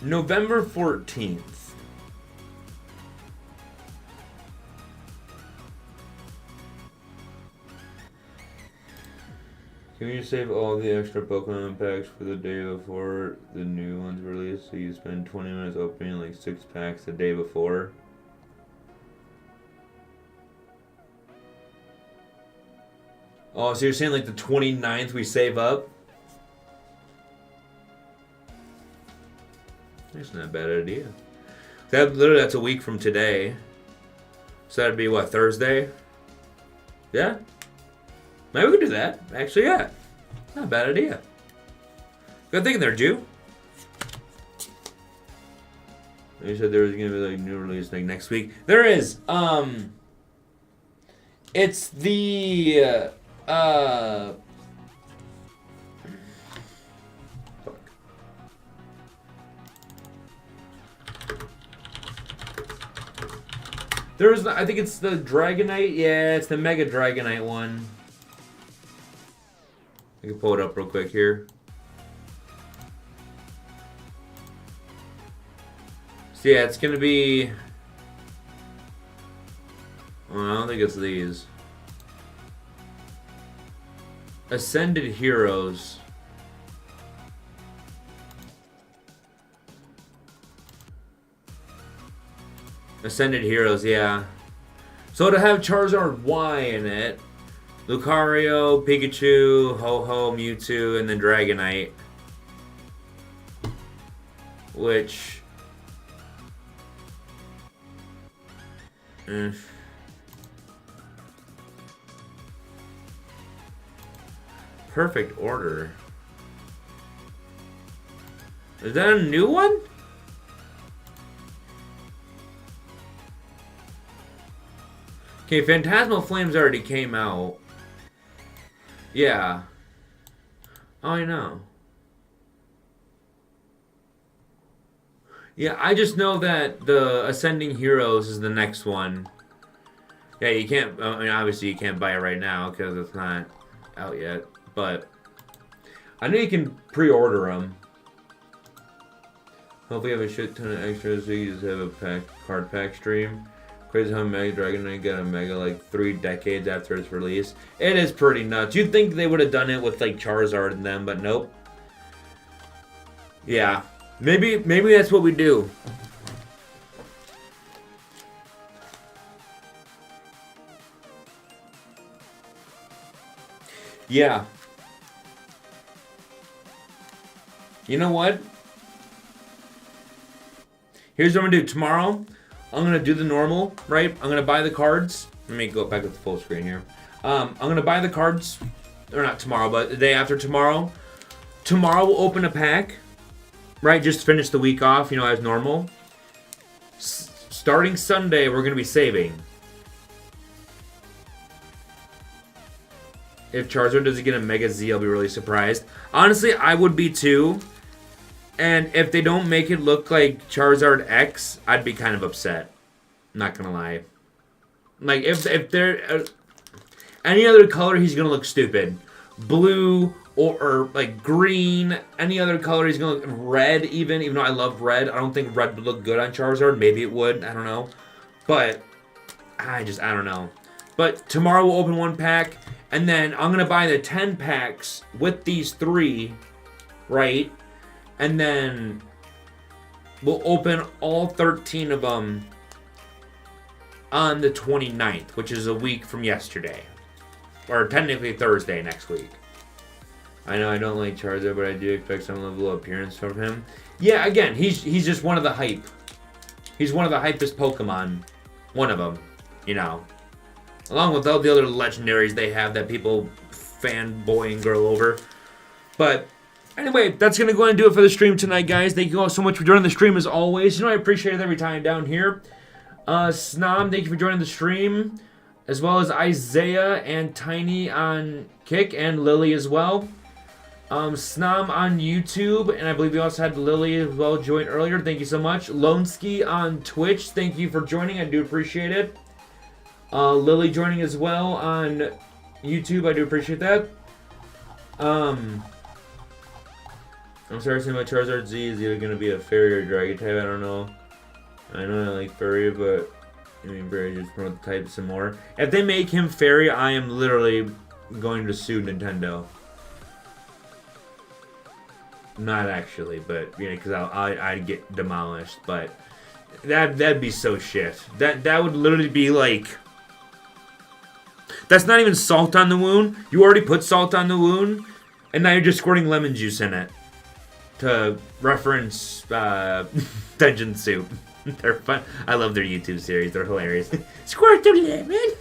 November 14th. Can you save all the extra Pokemon packs for the day before the new ones release so you spend 20 minutes opening like 6 packs the day before? Oh, so you're saying like the 29th we save up? That's not a bad idea. That's a week from today. So that'd be what, Thursday? Yeah? Maybe we could do that. Actually, yeah. Not a bad idea. Good thinking there, Jew. You said there was gonna be like new release like next week. There is. It's the fuck. There's, I think it's the Dragonite. Yeah, it's the Mega Dragonite one. I can pull it up real quick here. So yeah, it's gonna be. Well, I don't think it's these. Ascended Heroes. Ascended Heroes, yeah. So to have Charizard Y in it, Lucario, Pikachu, Ho-Ho, Mewtwo, and then Dragonite. Which... Perfect order. Is that a new one? Okay, Phantasmal Flames already came out. Yeah. Oh, I know. Yeah, I just know that the Ascending Heroes is the next one. Yeah, you can't... I mean, obviously you can't buy it right now because it's not out yet. But I know you can pre-order them. Hopefully you have a shit ton of extras so you just have a card pack stream. Crazy how Mega Dragonite got a Mega like 3 decades after its release. It is pretty nuts. You'd think they would have done it with like Charizard and them, but nope. Yeah. Maybe that's what we do. Yeah. You know what? Here's what I'm going to do. Tomorrow, I'm going to do the normal, right? I'm going to buy the cards. Let me go back to the full screen here. I'm going to buy the cards. Or not tomorrow, but the day after tomorrow. Tomorrow we'll open a pack. Right? Just finish the week off, you know, as normal. Starting Sunday, we're going to be saving. If Charizard doesn't get a Mega Z, I'll be really surprised. Honestly, I would be too. And if they don't make it look like Charizard X, I'd be kind of upset. Not gonna lie. Like, if they're... any other color, he's gonna look stupid. Blue or like green, any other color, he's gonna look... red, even though I love red. I don't think red would look good on Charizard. Maybe it would. I don't know. But, I don't know. But tomorrow we'll open one pack. And then I'm going to buy the 10 packs with these 3, right? And then we'll open all 13 of them on the 29th, which is a week from yesterday. Or technically Thursday next week. I know I don't like Charizard, but I do expect some level of appearance from him. Yeah, again, he's just one of the hype. He's one of the hypest Pokemon. One of them, you know. Along with all the other legendaries they have that people fanboy and girl over. But anyway, that's going to go ahead and do it for the stream tonight, guys. Thank you all so much for joining the stream as always. You know, I appreciate it every time down here. Snom, thank you for joining the stream. As well as Isaiah and Tiny on Kick and Lily as well. Snom on YouTube. And I believe we also had Lily as well join earlier. Thank you so much. Loneski on Twitch. Thank you for joining. I do appreciate it. Lily joining as well on YouTube. I do appreciate that. I'm sorry to say my Charizard Z is either going to be a fairy or dragon type. I don't know. I know I like fairy, but I mean, fairy just promote the type some more. If they make him fairy, I am literally going to sue Nintendo. Not actually, but you know, because I'd get demolished. But that'd be so shit. That would literally be like. That's not even salt on the wound. You already put salt on the wound, and now you're just squirting lemon juice in it. To reference Dungeon Soup. They're fun. I love their YouTube series. They're hilarious. Squirt the lemon!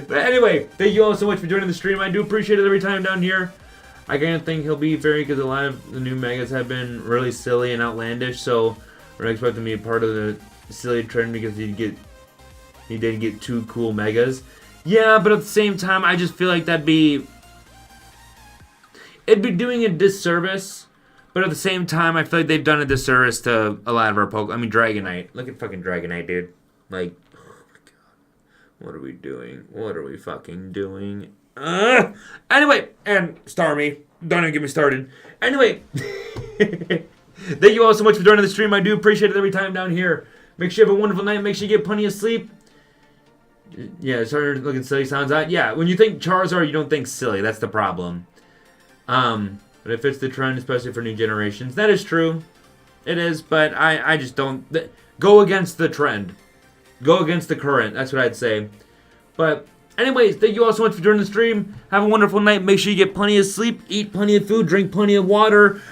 But anyway, thank you all so much for joining the stream. I do appreciate it every time down here. I kind of think he'll be fairy because a lot of the new megas have been really silly and outlandish, so we're not expecting to be a part of the silly trend because he did get 2 cool megas. Yeah, but at the same time, I just feel like it'd be doing a disservice. But at the same time, I feel like they've done a disservice to a lot of our Pokemon. I mean, Dragonite. Look at fucking Dragonite, dude. Like, oh my god. What are we doing? What are we fucking doing? Anyway, and Starmie. Don't even get me started. Anyway, thank you all so much for joining the stream. I do appreciate it every time down here. Make sure you have a wonderful night. Make sure you get plenty of sleep. Yeah, sorry looking silly sounds out. Yeah, when you think Charizard, you don't think silly. That's the problem. But it fits the trend, especially for new generations. That is true. It is, but I just don't... Go against the trend. Go against the current. That's what I'd say. But anyways, thank you all so much for joining the stream. Have a wonderful night. Make sure you get plenty of sleep, eat plenty of food, drink plenty of water.